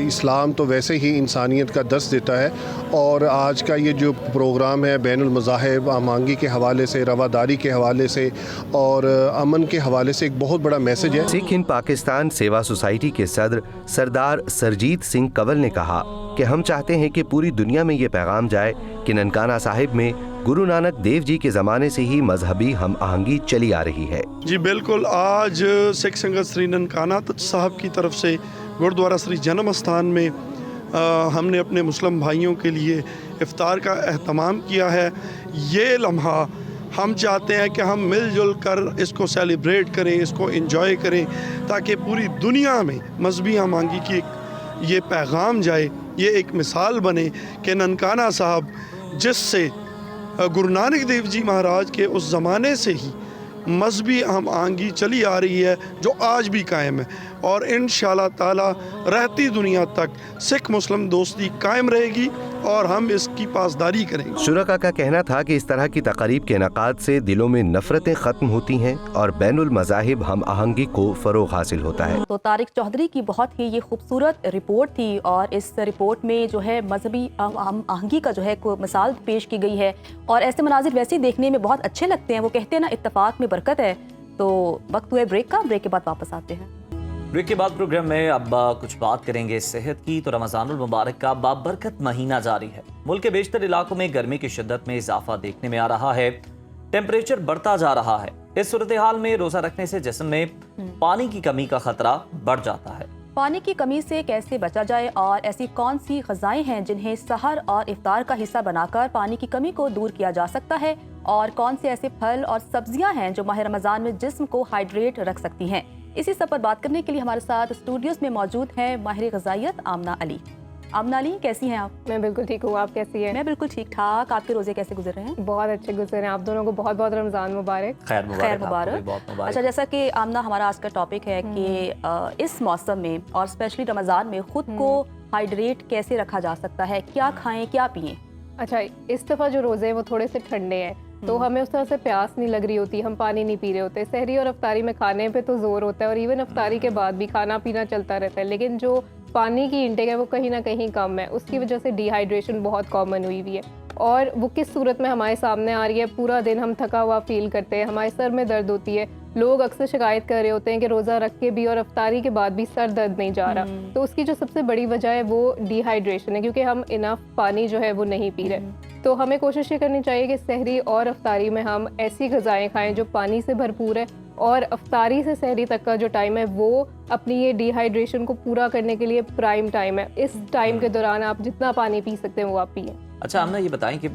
इस्लाम तो वैसे ही इंसानियत का दर्स देता है, और आज का ये जो प्रोग्राम है बैनुल मज़ाहिब हम आहंगी के हवाले से, रवादारी के हवाले से और अमन के हवाले से एक बहुत बड़ा मैसेज है। सिख इन पाकिस्तान सेवा सोसाइटी के सदर सरदार सरजीत सिंह कंवल ने कहा कि हम चाहते हैं कि पूरी दुनिया में ये पैगाम जाए कि ननकाना साहिब में गुरु नानक देव जी के ज़माने से ही मजहबी हम आहंगी चली आ रही है। जी बिल्कुल, आज सिख संगत श्री ननकाना साहब की तरफ से गुरुद्वारा श्री जन्म स्थान में हमने अपने मुस्लिम भाइयों के लिए इफ्तार का एहतमाम किया है। ये लम्हा हम चाहते हैं कि हम मिलजुल कर इसको सेलिब्रेट करें, इसको एंजॉय करें, ताकि पूरी दुनिया में मजहबी हम आहंगी की ये पैगाम जाए, ये एक मिसाल बने कि ननकाना साहब जिससे गुरु नानक देव जी महाराज के उस ज़माने से ही मजहबी हम आहंगी चली आ रही है जो आज भी कायम है, और इंशाअल्लाह ताला रहती दुनिया तक सिख मुस्लिम दोस्ती कायम रहेगी और हम इसकी पासदारी करेंगे। शुरका का कहना था कि इस तरह की तकारीब के इनेकाद से दिलों में नफरतें ख़त्म होती हैं और बैनुल मज़ाहिब हम आहंगी को फ़रोग़ हासिल होता है। तो तारिक चौधरी की बहुत ही ये खूबसूरत रिपोर्ट थी, और इस रिपोर्ट में जो है मजहबी हम आहंगी का जो है को मिसाल पेश की गई है, और ऐसे मनाजिर वैसे ही देखने में बहुत अच्छे लगते हैं। वो कहते हैं ना, इत्तफाक में बरकत है। तो वक्त हुआ ब्रेक का, ब्रेक के बाद वापस आते हैं। ब्रेक के बाद प्रोग्राम में अब कुछ बात करेंगे सेहत की। तो रमज़ानुल मुबारक का बाबरकत महीना जारी है। मुल्क के बेशतर इलाकों में गर्मी की शिद्दत में इजाफा देखने में आ रहा है, टेम्परेचर बढ़ता जा रहा है। इस सूरत हाल में रोज़ा रखने से जिस्म में पानी की कमी का खतरा बढ़ जाता है। पानी की कमी से कैसे बचा जाए, और ऐसी कौन सी ग़िज़ाएं हैं जिन्हें सहर और इफ्तार का हिस्सा बनाकर पानी की कमी को दूर किया जा सकता है, और कौन से ऐसे फल और सब्जियां हैं जो माह रमज़ान में जिस्म को हाइड्रेट रख सकती हैं। इसी सब पर बात करने के लिए हमारे साथ स्टूडियोज में मौजूद हैं माहिर ग़िज़ाइयत आमना अली। आमना अली, कैसी हैं आप? मैं बिल्कुल ठीक हूँ, आप कैसी हैं? मैं बिल्कुल ठीक ठाक। आपके रोजे कैसे गुजर रहे हैं? बहुत अच्छे गुजर हैं। आप दोनों को बहुत बहुत रमज़ान मुबारक। खैर मुबारक। बहुत मुबारक। अच्छा, जैसा कि आमना हमारा आज का टॉपिक है कि इस मौसम में और स्पेशली रमज़ान में खुद को हाइड्रेट कैसे रखा जा सकता है, क्या खाएं क्या पिएं? अच्छा, इस दफ़ा जो रोज़े हैं वो थोड़े से ठंडे हैं, तो हमें उस तरह से प्यास नहीं लग रही होती, हम पानी नहीं पी रहे होते। सहरी और अफ्तारी में खाने पे तो ज़ोर होता है, और इवन अफ्तारी के बाद भी खाना पीना चलता रहता है, लेकिन जो पानी की इंटेक है वो कहीं ना कहीं कम है। उसकी वजह से डिहाइड्रेशन बहुत कॉमन हुई हुई है, और वो किस सूरत में हमारे सामने आ रही है। पूरा दिन हम थका हुआ फील करते हैं, हमारे सर में दर्द होती है। लोग अक्सर शिकायत कर रहे होते हैं कि रोज़ा रख के भी और अफ्तारी के बाद भी सर दर्द नहीं जा रहा। तो उसकी जो सबसे बड़ी वजह है वो डिहाइड्रेशन है, क्योंकि हम इनफ पानी जो है वो नहीं पी रहे। तो हमें कोशिश ये करनी चाहिए कि सहरी और अफ्तारी में हम ऐसी ग़िज़ाएँ खाएँ जो पानी से भरपूर है, और अफ्तारी से सहरी तक का जो टाइम है वो अपनी ये डिहाइड्रेशन को पूरा करने के लिए प्राइम टाइम है। इस टाइम के दौरान आप जितना पानी पी सकते हैं वो आप पिए। अच्छा, हमने ये बताएं कि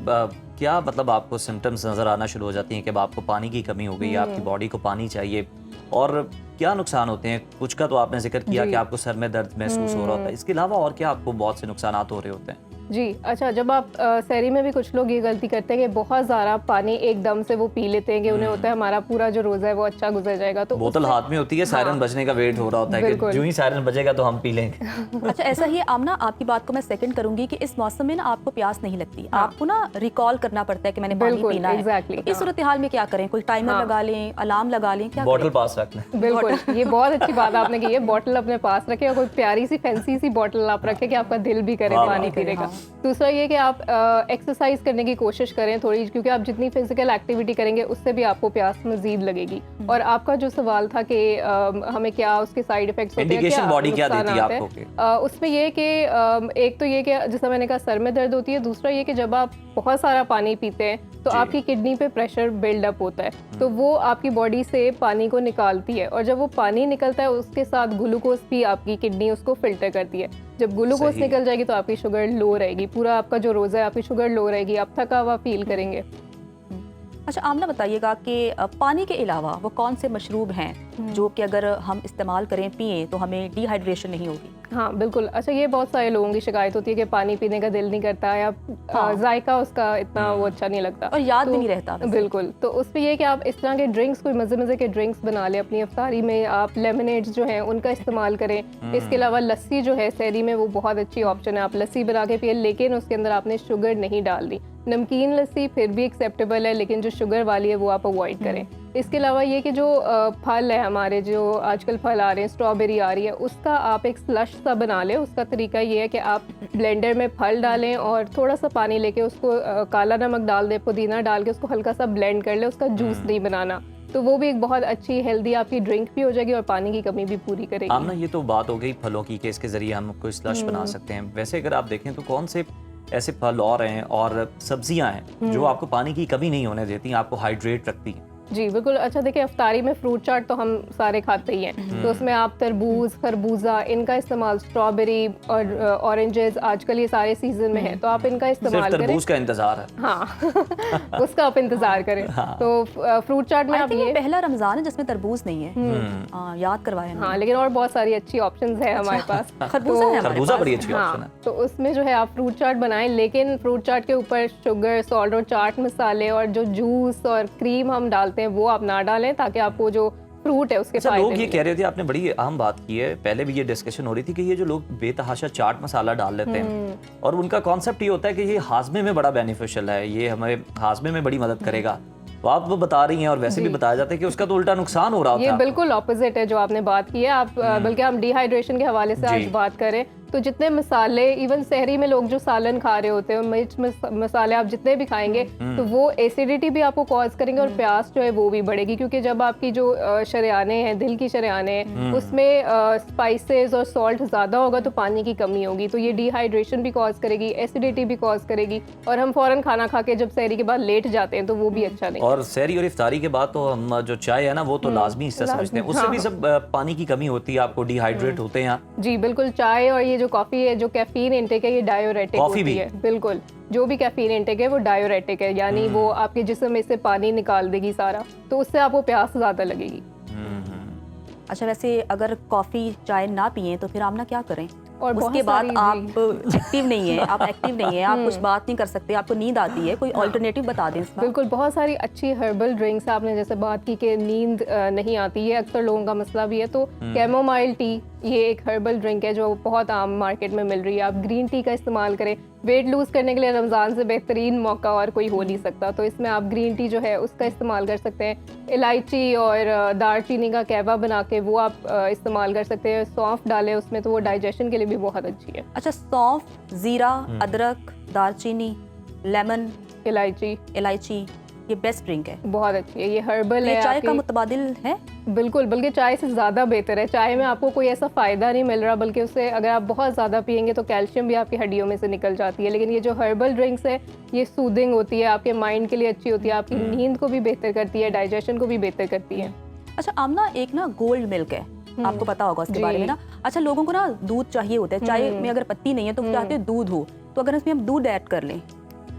क्या मतलब आपको सिम्टम्स नज़र आना शुरू हो जाती हैं कि अब आपको पानी की कमी हो गई है, आपकी बॉडी को पानी चाहिए, और क्या नुकसान होते हैं? कुछ का तो आपने जिक्र किया कि आपको सर में दर्द महसूस हो रहा होता है, इसके अलावा और क्या आपको बहुत से नुकसान हो रहे होते हैं? जी अच्छा, जब आप सहरी में भी कुछ लोग ये गलती करते हैं कि बहुत ज़्यादा पानी एकदम से वो पी लेते हैं कि उन्हें होता है हमारा पूरा जो रोज़ा है वो अच्छा गुजर जाएगा। तो बोतल हाथ में होती है, सायरन बजने का वेट हो रहा होता है कि जो ही सायरन बजेगा तो हम पी लेंगे। अच्छा, ऐसा ही आमना, आपकी बात को मैं सेकंड करूंगी कि इस मौसम में ना आपको प्यास नहीं लगती, आपको ना रिकॉल करना पड़ता है कि मैंने पानी पीना है। तो इस सूरत हाल में क्या करें? कोई टाइमर लगा लें, अलार्म लगा लें, क्या बॉटल पास रख लें? बिल्कुल, ये बहुत अच्छी बात आपने की है। बॉटल अपने पास रखें, और कोई प्यारी सी फैंसी सी बॉटल आप रखें कि आपका दिल भी करे पानी पीने का। दूसरा ये कि आप एक्सरसाइज करने की कोशिश करें थोड़ी, क्योंकि आप जितनी फिजिकल एक्टिविटी करेंगे उससे भी आपको प्यास मजीद लगेगी। और आपका जो सवाल था कि हमें क्या उसके साइड इफेक्ट्स होते हैं, क्या बॉडी क्या देती है आपको? उसमें ये कि एक तो ये कि जैसा मैंने कहा सर में दर्द होती है, दूसरा ये कि जब आप बहुत सारा पानी पीते हैं तो आपकी किडनी पे प्रेशर बिल्डअप होता है, तो वो आपकी बॉडी से पानी को निकालती है, और जब वो पानी निकलता है उसके साथ ग्लूकोज भी आपकी किडनी उसको फिल्टर करती है। जब ग्लूकोज निकल जाएगी तो आपकी शुगर लो रहेगी, पूरा आपका जो रोज़ा है आपकी शुगर लो रहेगी, आप थका हुआ फील करेंगे। अच्छा आमना बताइएगा कि पानी के अलावा वो कौन से मशरूब हैं जो कि अगर हम इस्तेमाल करें पिएं तो हमें डिहाइड्रेशन नहीं होगी? हाँ बिल्कुल। अच्छा ये बहुत सारे लोगों की शिकायत होती है कि पानी पीने का दिल नहीं करता या जायका उसका इतना वो अच्छा नहीं लगता और याद भी नहीं रहता। बिल्कुल, तो उस पर यह कि आप इस तरह के ड्रिंक्स, कोई मज़े मज़े के ड्रिंक्स बना लें अपनी इफ्तारी में। आप लेमनेड्स जो हैं उनका इस्तेमाल करें। इसके अलावा लस्सी जो है सहरी में वो बहुत अच्छी ऑप्शन है, आप लस्सी बना के पिए, लेकिन उसके अंदर आपने शुगर नहीं डालनी। नमकीन लस्सी फिर भी एक्सेप्टेबल है, लेकिन जो शुगर वाली है वो आप अवॉइड करें। इसके अलावा ये कि जो फल है हमारे, जो आजकल फल आ रहे हैं, स्ट्रॉबेरी आ रही है, उसका आप एक स्लश सा बना लें। उसका तरीका ये है कि आप ब्लेंडर में फल डालें और थोड़ा सा पानी लेके उसको काला नमक डाल दें, पुदीना डाल के उसको हल्का सा ब्लेंड कर लें। उसका जूस नहीं बनाना, तो वो भी एक बहुत अच्छी हेल्दी आपकी ड्रिंक भी हो जाएगी और पानी की कमी भी पूरी करेगी। आमना ये तो बात हो गई फलों की कि इसके ज़रिए हम कोई स्लश बना सकते हैं। वैसे अगर आप देखें तो कौन से ऐसे फल और हैं और सब्जियां हैं जो आपको पानी की कमी नहीं होने देती, आपको हाइड्रेट रखती हैं? जी बिल्कुल। अच्छा देखिए, इफ्तारी में फ्रूट चाट तो हम सारे खाते ही हैं, तो उसमें आप तरबूज, खरबूजा, इनका इस्तेमाल, स्ट्रॉबेरी और ऑरेंजेस, आजकल ये सारे सीजन में है, तो आप इनका इस्तेमाल करें। तरबूज का इंतजार है। हाँ उसका आप इंतजार करें। हाँ। तो फ्रूट चाट में आप ये पहला रमजान है जिसमें तरबूज नहीं है, याद करवाएं। हाँ, लेकिन और बहुत सारी अच्छी ऑप्शंस है हमारे पास। खरबूजा बड़ी अच्छी ऑप्शन है। तो उसमें जो है आप फ्रूट चाट बनाएं, लेकिन फ्रूट चाट के ऊपर शुगर, सॉल्ट और चाट मसाले और जो जूस और क्रीम हम डालते हैं वो आप ना डालें, ताकि आपको जो फ्रूट है उसके फायदे लोग ये कह रहे थे, आपने बड़ी अहम बात की है, पहले भी ये डिस्कशन हो रही थी कि ये जो लोग बेतहाशा चाट मसाला डाल लेते हैं और उनका कॉन्सेप्ट ये होता है कि ये हाजमे में बड़ा बेनिफिशियल है, ये हमें हाजमे में बड़ी मदद करेगा। तो आप वो बता रही हैं और वैसे भी बताया जाता है कि उसका तो उल्टा नुकसान हो रहा होता है। ये बिल्कुल ऑपोजिट है जो आपने बात की है। आप बल्कि हम डिहाइड्रेशन के हवाले से आज बात करें तो जितने मसाले, इवन सहरी में लोग जो सालन खा रहे होते हैं, मिर्च मसाले आप जितने भी खाएंगे तो वो एसिडिटी भी आपको कॉज करेंगे और प्यास जो है वो भी बढ़ेगी, क्योंकि जब आपकी जो शरेयाने हैं, दिल की शरेयाने हैं, उसमें स्पाइसेस और सॉल्ट ज़्यादा होगा तो पानी की कमी होगी, तो ये डिहाइड्रेशन भी कॉज करेगी, एसिडिटी भी कॉज करेगी, और हम फ़ौरन खाना खा के जब सहरी के बाद लेट जाते हैं तो वो भी अच्छा नहीं। और सहरी और इफ्तारी के बाद तो हम जो चाय है ना वो तो लाजमी हिस्सा समझते हैं, उससे भी सब पानी की कमी होती है, आपको डिहाइड्रेट होते हैं। जी बिल्कुल। चाय और ये जो कॉफ़ी है, जो कैफीन इंटेक है, ये डायोरेटिक होती है। बिल्कुल, जो भी कैफीन इंटेक है वो डायोरेटिक है, यानी वो आपके जिस्म में से पानी निकाल देगी सारा, तो उससे आपको प्यास ज़्यादा लगेगी। अच्छा, वैसे अगर कॉफ़ी चाय ना पिए तो फिर आमना क्या करें? और उसके बाद आप एक्टिव नहीं है, आप एक्टिव नहीं है, आप कुछ बात नहीं कर सकते, आपको नींद आती है, कोई ऑल्टरनेटिव बता दें इसका। बिल्कुल, बहुत सारी अच्छी हर्बल ड्रिंक्स आपने जैसे बात की कि नींद नहीं आती है, अक्सर लोगों का मसला भी है, तो कैमोमाइल टी ये एक हर्बल ड्रिंक है जो बहुत आम मार्केट में मिल रही है। आप ग्रीन टी का इस्तेमाल करें। वेट लूज करने के लिए रमज़ान से बेहतरीन मौका और कोई हो नहीं सकता, तो इसमें आप ग्रीन टी जो है उसका इस्तेमाल कर सकते हैं। इलायची और दालचीनी का कहवा बना के वो आप इस्तेमाल कर सकते हैं। सौंफ डालें उसमें तो वो डाइजेशन के लिए भी बहुत अच्छी है। अच्छा, सौंफ, ज़ीरा, अदरक, दालचीनी, लेमन, इलायची ये बेस्ट ड्रिंक है, बहुत अच्छी है, ये हर्बल है। चाय का मुतबादिल है? बिल्कुल, बल्कि चाय से ज़्यादा बेहतर है। चाय में आपको कोई ऐसा फ़ायदा नहीं मिल रहा, बल्कि उससे अगर आप बहुत ज़्यादा पियेंगे तो कैल्शियम भी आपकी हड्डियों में से निकल जाती है। लेकिन ये जो हर्बल ड्रिंक्स है ये सूदिंग होती है, आपके माइंड के लिए अच्छी होती है, आपकी नींद को भी बेहतर करती है, डाइजेशन को भी बेहतर करती है। अच्छा आमना, एक ना गोल्ड मिल्क है, आपको पता होगा उसके बारे में ना। अच्छा, लोगों को ना दूध चाहिए होता है, चाय में अगर पत्ती नहीं है तो चाहते हैं दूध हो, तो अगर इसमें हम दूध ऐड कर लें?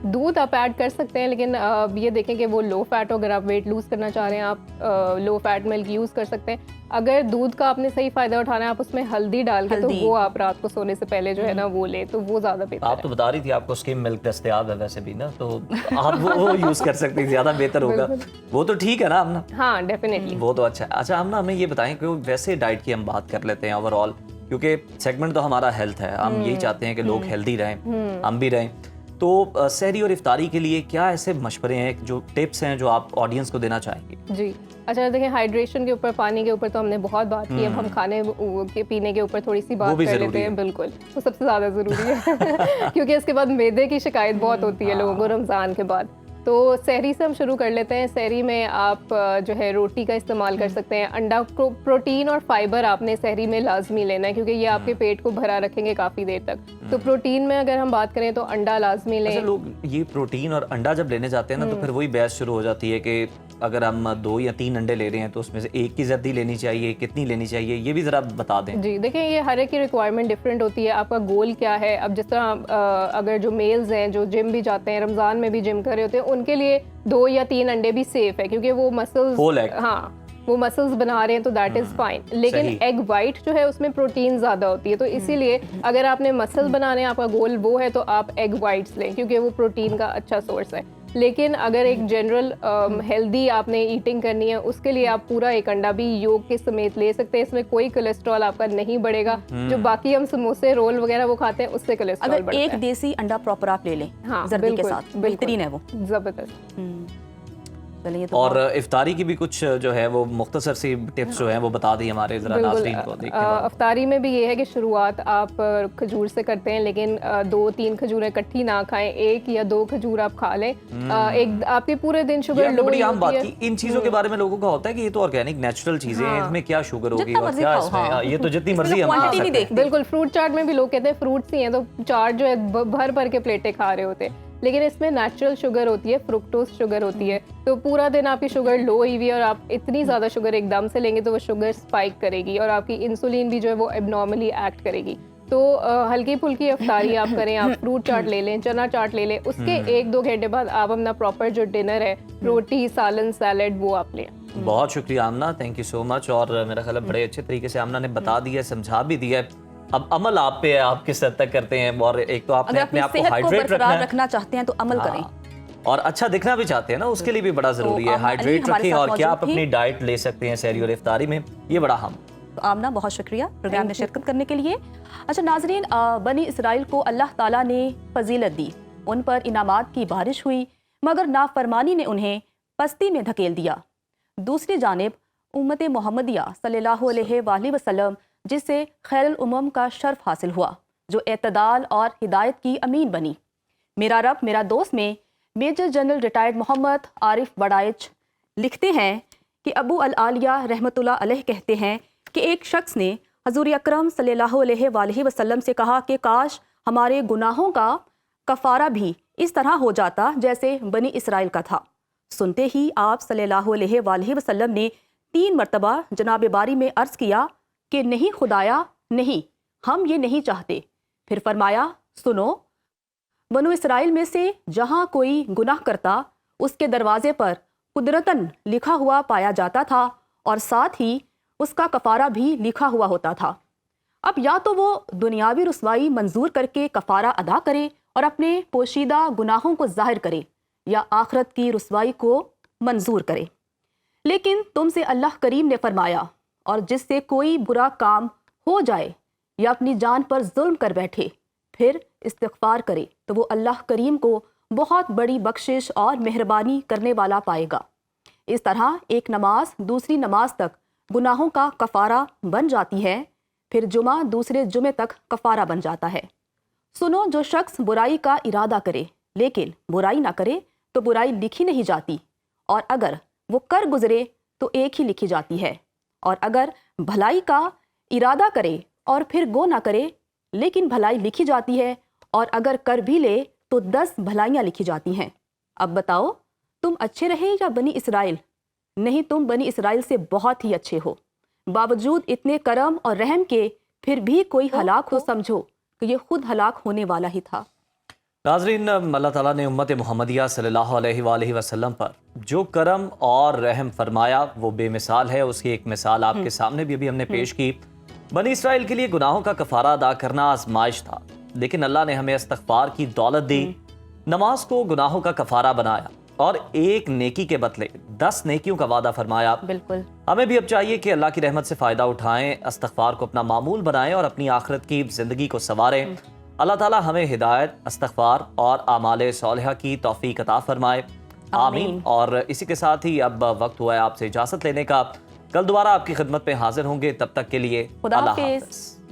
दूध आप ऐड कर सकते हैं, लेकिन ये देखें कि वो लो फैट हो। अगर आप वेट लूज़ करना चाह रहे हैं आप लो फैट मिल्क यूज़ कर सकते हैं। अगर दूध का आपने सही फ़ायदा उठाना है, आप उसमें हल्दी डाल के तो वो आप रात को सोने से पहले जो है ना वो ले, तो वो ज़्यादा बेहतर आप तो बता रही थी आपको स्किम मिल्क दस्तयाब है वैसे भी ना, तो आप वो यूज़ कर सकते हैं, ज़्यादा बेहतर होगा। वो तो ठीक है ना आमना? हाँ डेफिनेटली, वो तो अच्छा है। अच्छा आमना, हमें ये बताएं कि वैसे डाइट की हम बात कर लेते हैं ओवरऑल, क्योंकि सेगमेंट तो हमारा हेल्थ है, हम यही चाहते हैं कि लोग हेल्दी रहें, हम भी रहें। तो सहरी और इफ्तारी के लिए क्या ऐसे मशवरे हैं, जो टिप्स हैं जो आप ऑडियंस को देना चाहेंगे? जी अच्छा, देखिए हाइड्रेशन के ऊपर, पानी के ऊपर तो हमने बहुत बात की, अब हम खाने के पीने के ऊपर थोड़ी सी बात कर लेते हैं। बिल्कुल, वो सबसे ज़्यादा ज़रूरी है क्योंकि इसके बाद मैदे की शिकायत बहुत होती है लोगों को रमज़ान के बाद। तो सहरी से हम शुरू कर लेते हैं। सहरी में आप जो है रोटी का इस्तेमाल कर सकते हैं। अंडा, प्रोटीन और फाइबर आपने सहरी में लाजमी लेना है, क्योंकि ये आपके पेट को भरा रखेंगे काफ़ी देर तक। तो प्रोटीन में अगर हम बात करें तो अंडा लाजमी लें। अच्छा, लोग ये प्रोटीन और अंडा जब लेने जाते हैं ना तो फिर वही बहस शुरू हो जाती है कि अगर हम 2 या 3 अंडे ले रहे हैं तो उसमें से एक की जर्दी लेनी चाहिए, कितनी लेनी चाहिए, ये भी ज़रा बता दें। जी देखिए, ये हर एक की रिक्वायरमेंट डिफरेंट होती है, आपका गोल क्या है। अब जिस तरह अगर जो मेल्स हैं जो जिम भी जाते हैं, रमज़ान में भी जिम कर रहे होते हैं, उनके लिए 2 या 3 अंडे भी सेफ है, क्योंकि वो मसल्स, हाँ वो मसल्स बना रहे हैं तो दैट इज़ फाइन। लेकिन एग वाइट जो है उसमें प्रोटीन ज़्यादा होती है, तो इसीलिए अगर आपने मसल बनाने, आपका गोल वो है, तो आप एग वाइट्स लें, क्योंकि वो प्रोटीन का अच्छा सोर्स है। लेकिन अगर एक जनरल हेल्दी आपने ईटिंग करनी है, उसके लिए आप पूरा एक अंडा भी योग के समेत ले सकते हैं। इसमें कोई कोलेस्ट्रॉल आपका नहीं बढ़ेगा। जो बाकी हम समोसे रोल वगैरह वो खाते हैं, उससे कोलेस्ट्रॉल बढ़ता है। एक देसी अंडा प्रॉपर आप ले लें, हाँ, जर्दी के साथ, बेहतरीन है वो, जबरदस्त। तो और इफ्तारी की भी कुछ जो है वो मुख्तसर सी टिप्स जो है वो बता दी हमारे जरा नाज़रीन को। इफ्तारी में भी ये है कि शुरुआत आप खजूर से करते हैं, लेकिन 2-3 खजूरें इकट्ठी ना खाएं, 1 या 2 खजूर आप खा लें। एक आपके पूरे दिन शुगर लो बड़ी आम बात की। इन चीजों के बारे में लोगों का होता है कि ये तो ऑर्गेनिक नेचुरल चीजें हैं, इसमें क्या शुगर होगी और क्या इसमें, ये तो जितनी मर्जी हम खा सकते हैं। बिल्कुल, फ्रूट चाट में भी लोग कहते हैं फ्रूट्स ही हैं, तो चाट जो है भर भर के प्लेटें खा रहे होते हैं, लेकिन इसमें नेचुरल शुगर होती है, फ्रुक्टोज शुगर होती है। तो पूरा दिन आपकी शुगर लो हुई हुई है और आप इतनी ज़्यादा शुगर एकदम से लेंगे तो वो शुगर स्पाइक करेगी और आपकी इंसुलिन भी जो है वो एबनॉर्मली एक्ट करेगी। तो हल्की फुल्की अफ्तारी आप करें, आप फ्रूट चाट ले लें, चना चाट ले लें, उसके 1-2 घंटे बाद आप अपना प्रॉपर जो डिनर है, रोटी, सालन, सैलड, वो आप लें। बहुत शुक्रिया आमना, थैंक यू सो मच। और मेरा ख्याल है बड़े अच्छे तरीके से आमना ने बता दिया, समझा भी दिया है। अब अमल आप पे है, आप किस हद तक करते हैं। और एक तो आपने अपने आप को हाइड्रेट रखना चाहते हैं तो अमल करें, और अच्छा दिखना भी चाहते हैं ना, उसके लिए भी बड़ा जरूरी है हाइड्रेट रखें। और क्या आप अपनी डाइट ले सकते हैं सहरी और इफ्तारी में, ये बड़ा हम। तो आमना बहुत शुक्रिया प्रोग्राम में शिरकत करने के लिए। अच्छा नाजरीन, बनी इसराइल को अल्लाह ताला ने फजीलत दी, उन पर इनामात की बारिश हुई, मगर नाफरमानी ने उन्हें पस्ती में धकेल दिया। दूसरी जानिब उम्मत मोहम्मदिया सल्लल्लाहु अलैहि वसल्लम, जिससे खैरुल उम्म का शर्फ हासिल हुआ, जो एतदाल और हिदायत की अमीन बनी। मेरा रब मेरा दोस्त में major general retired Mohammad Arif Baraich लिखते हैं कि अबू अल आलिया रहमतुल्लाह अलैह कहते हैं कि एक शख्स ने हजूर अकरम सल्लल्लाहु अलैहि वसल्लम से कहा कि काश हमारे गुनाहों का कफ़ारा भी इस तरह हो जाता जैसे बनी इसराइल का था। सुनते ही आप सल्लल्लाहु अलैहि वसल्लम ने 3 मरतबा जनाब बारी में अर्ज़ किया कि नहीं खुदाया, नहीं, हम ये नहीं चाहते। फिर फरमाया, सुनो, बनु इसराइल में से जहाँ कोई गुनाह करता उसके दरवाजे पर कुदरतन लिखा हुआ पाया जाता था और साथ ही उसका कफ़ारा भी लिखा हुआ होता था। अब या तो वो दुनियावी रुसवाई मंजूर करके कफ़ारा अदा करे और अपने पोशीदा गुनाहों को जाहिर करे, या आखरत की रुसवाई को मंजूर करे। लेकिन तुमसे अल्लाह करीम ने फरमाया, और जिससे कोई बुरा काम हो जाए या अपनी जान पर जुल्म कर बैठे फिर इस्तिग़फ़ार करे तो वो अल्लाह करीम को बहुत बड़ी बख्शिश और मेहरबानी करने वाला पाएगा। इस तरह एक नमाज दूसरी नमाज तक गुनाहों का कफ़ारा बन जाती है, फिर जुमा दूसरे जुमे तक कफ़ारा बन जाता है। सुनो, जो शख्स बुराई का इरादा करे लेकिन बुराई ना करे तो बुराई लिखी नहीं जाती, और अगर वो कर गुजरे तो एक ही लिखी जाती है। और अगर भलाई का इरादा करे और फिर गो ना करे लेकिन भलाई लिखी जाती है, और अगर कर भी ले तो 10 भलाइयाँ लिखी जाती हैं। अब बताओ, तुम अच्छे रहे या बनी इसराइल? नहीं, तुम बनी इसराइल से बहुत ही अच्छे हो। बावजूद इतने करम और रहम के फिर भी कोई हलाक हो, समझो कि ये खुद हलाक होने वाला ही था। नाज़रीन, अल्लाह ताला ने उम्मत मोहम्मदिया सल्लल्लाहु अलैहि वसल्लम पर जो करम और रहम फरमाया वो बेमिसाल है। उसकी एक मिसाल आपके सामने भी अभी हमने पेश की। बनी इसराइल के लिए गुनाहों का कफ़ारा अदा करना आजमाइश था, लेकिन अल्लाह ने हमें इस्तिग़फ़ार की दौलत दी, नमाज को गुनाहों का कफ़ारा बनाया और एक नेकी के बदले 10 नेकियों का वादा फरमाया। बिल्कुल, हमें भी अब चाहिए कि अल्लाह की रहमत से फ़ायदा उठाएं, इस्तिग़फ़ार को अपना मामूल बनाएं और अपनी आखिरत की ज़िंदगी को संवारें। अल्लाह ताला हमें हिदायत, इस्तिग़फ़ार और आमाले सौलिहा की तौफ़ीक अता फरमाए, आमीन। और इसी के साथ ही अब वक्त हुआ है आपसे इजाज़त लेने का। कल दोबारा आपकी खिदमत में हाजिर होंगे, तब तक के लिए अल्लाह हाफ़िज़।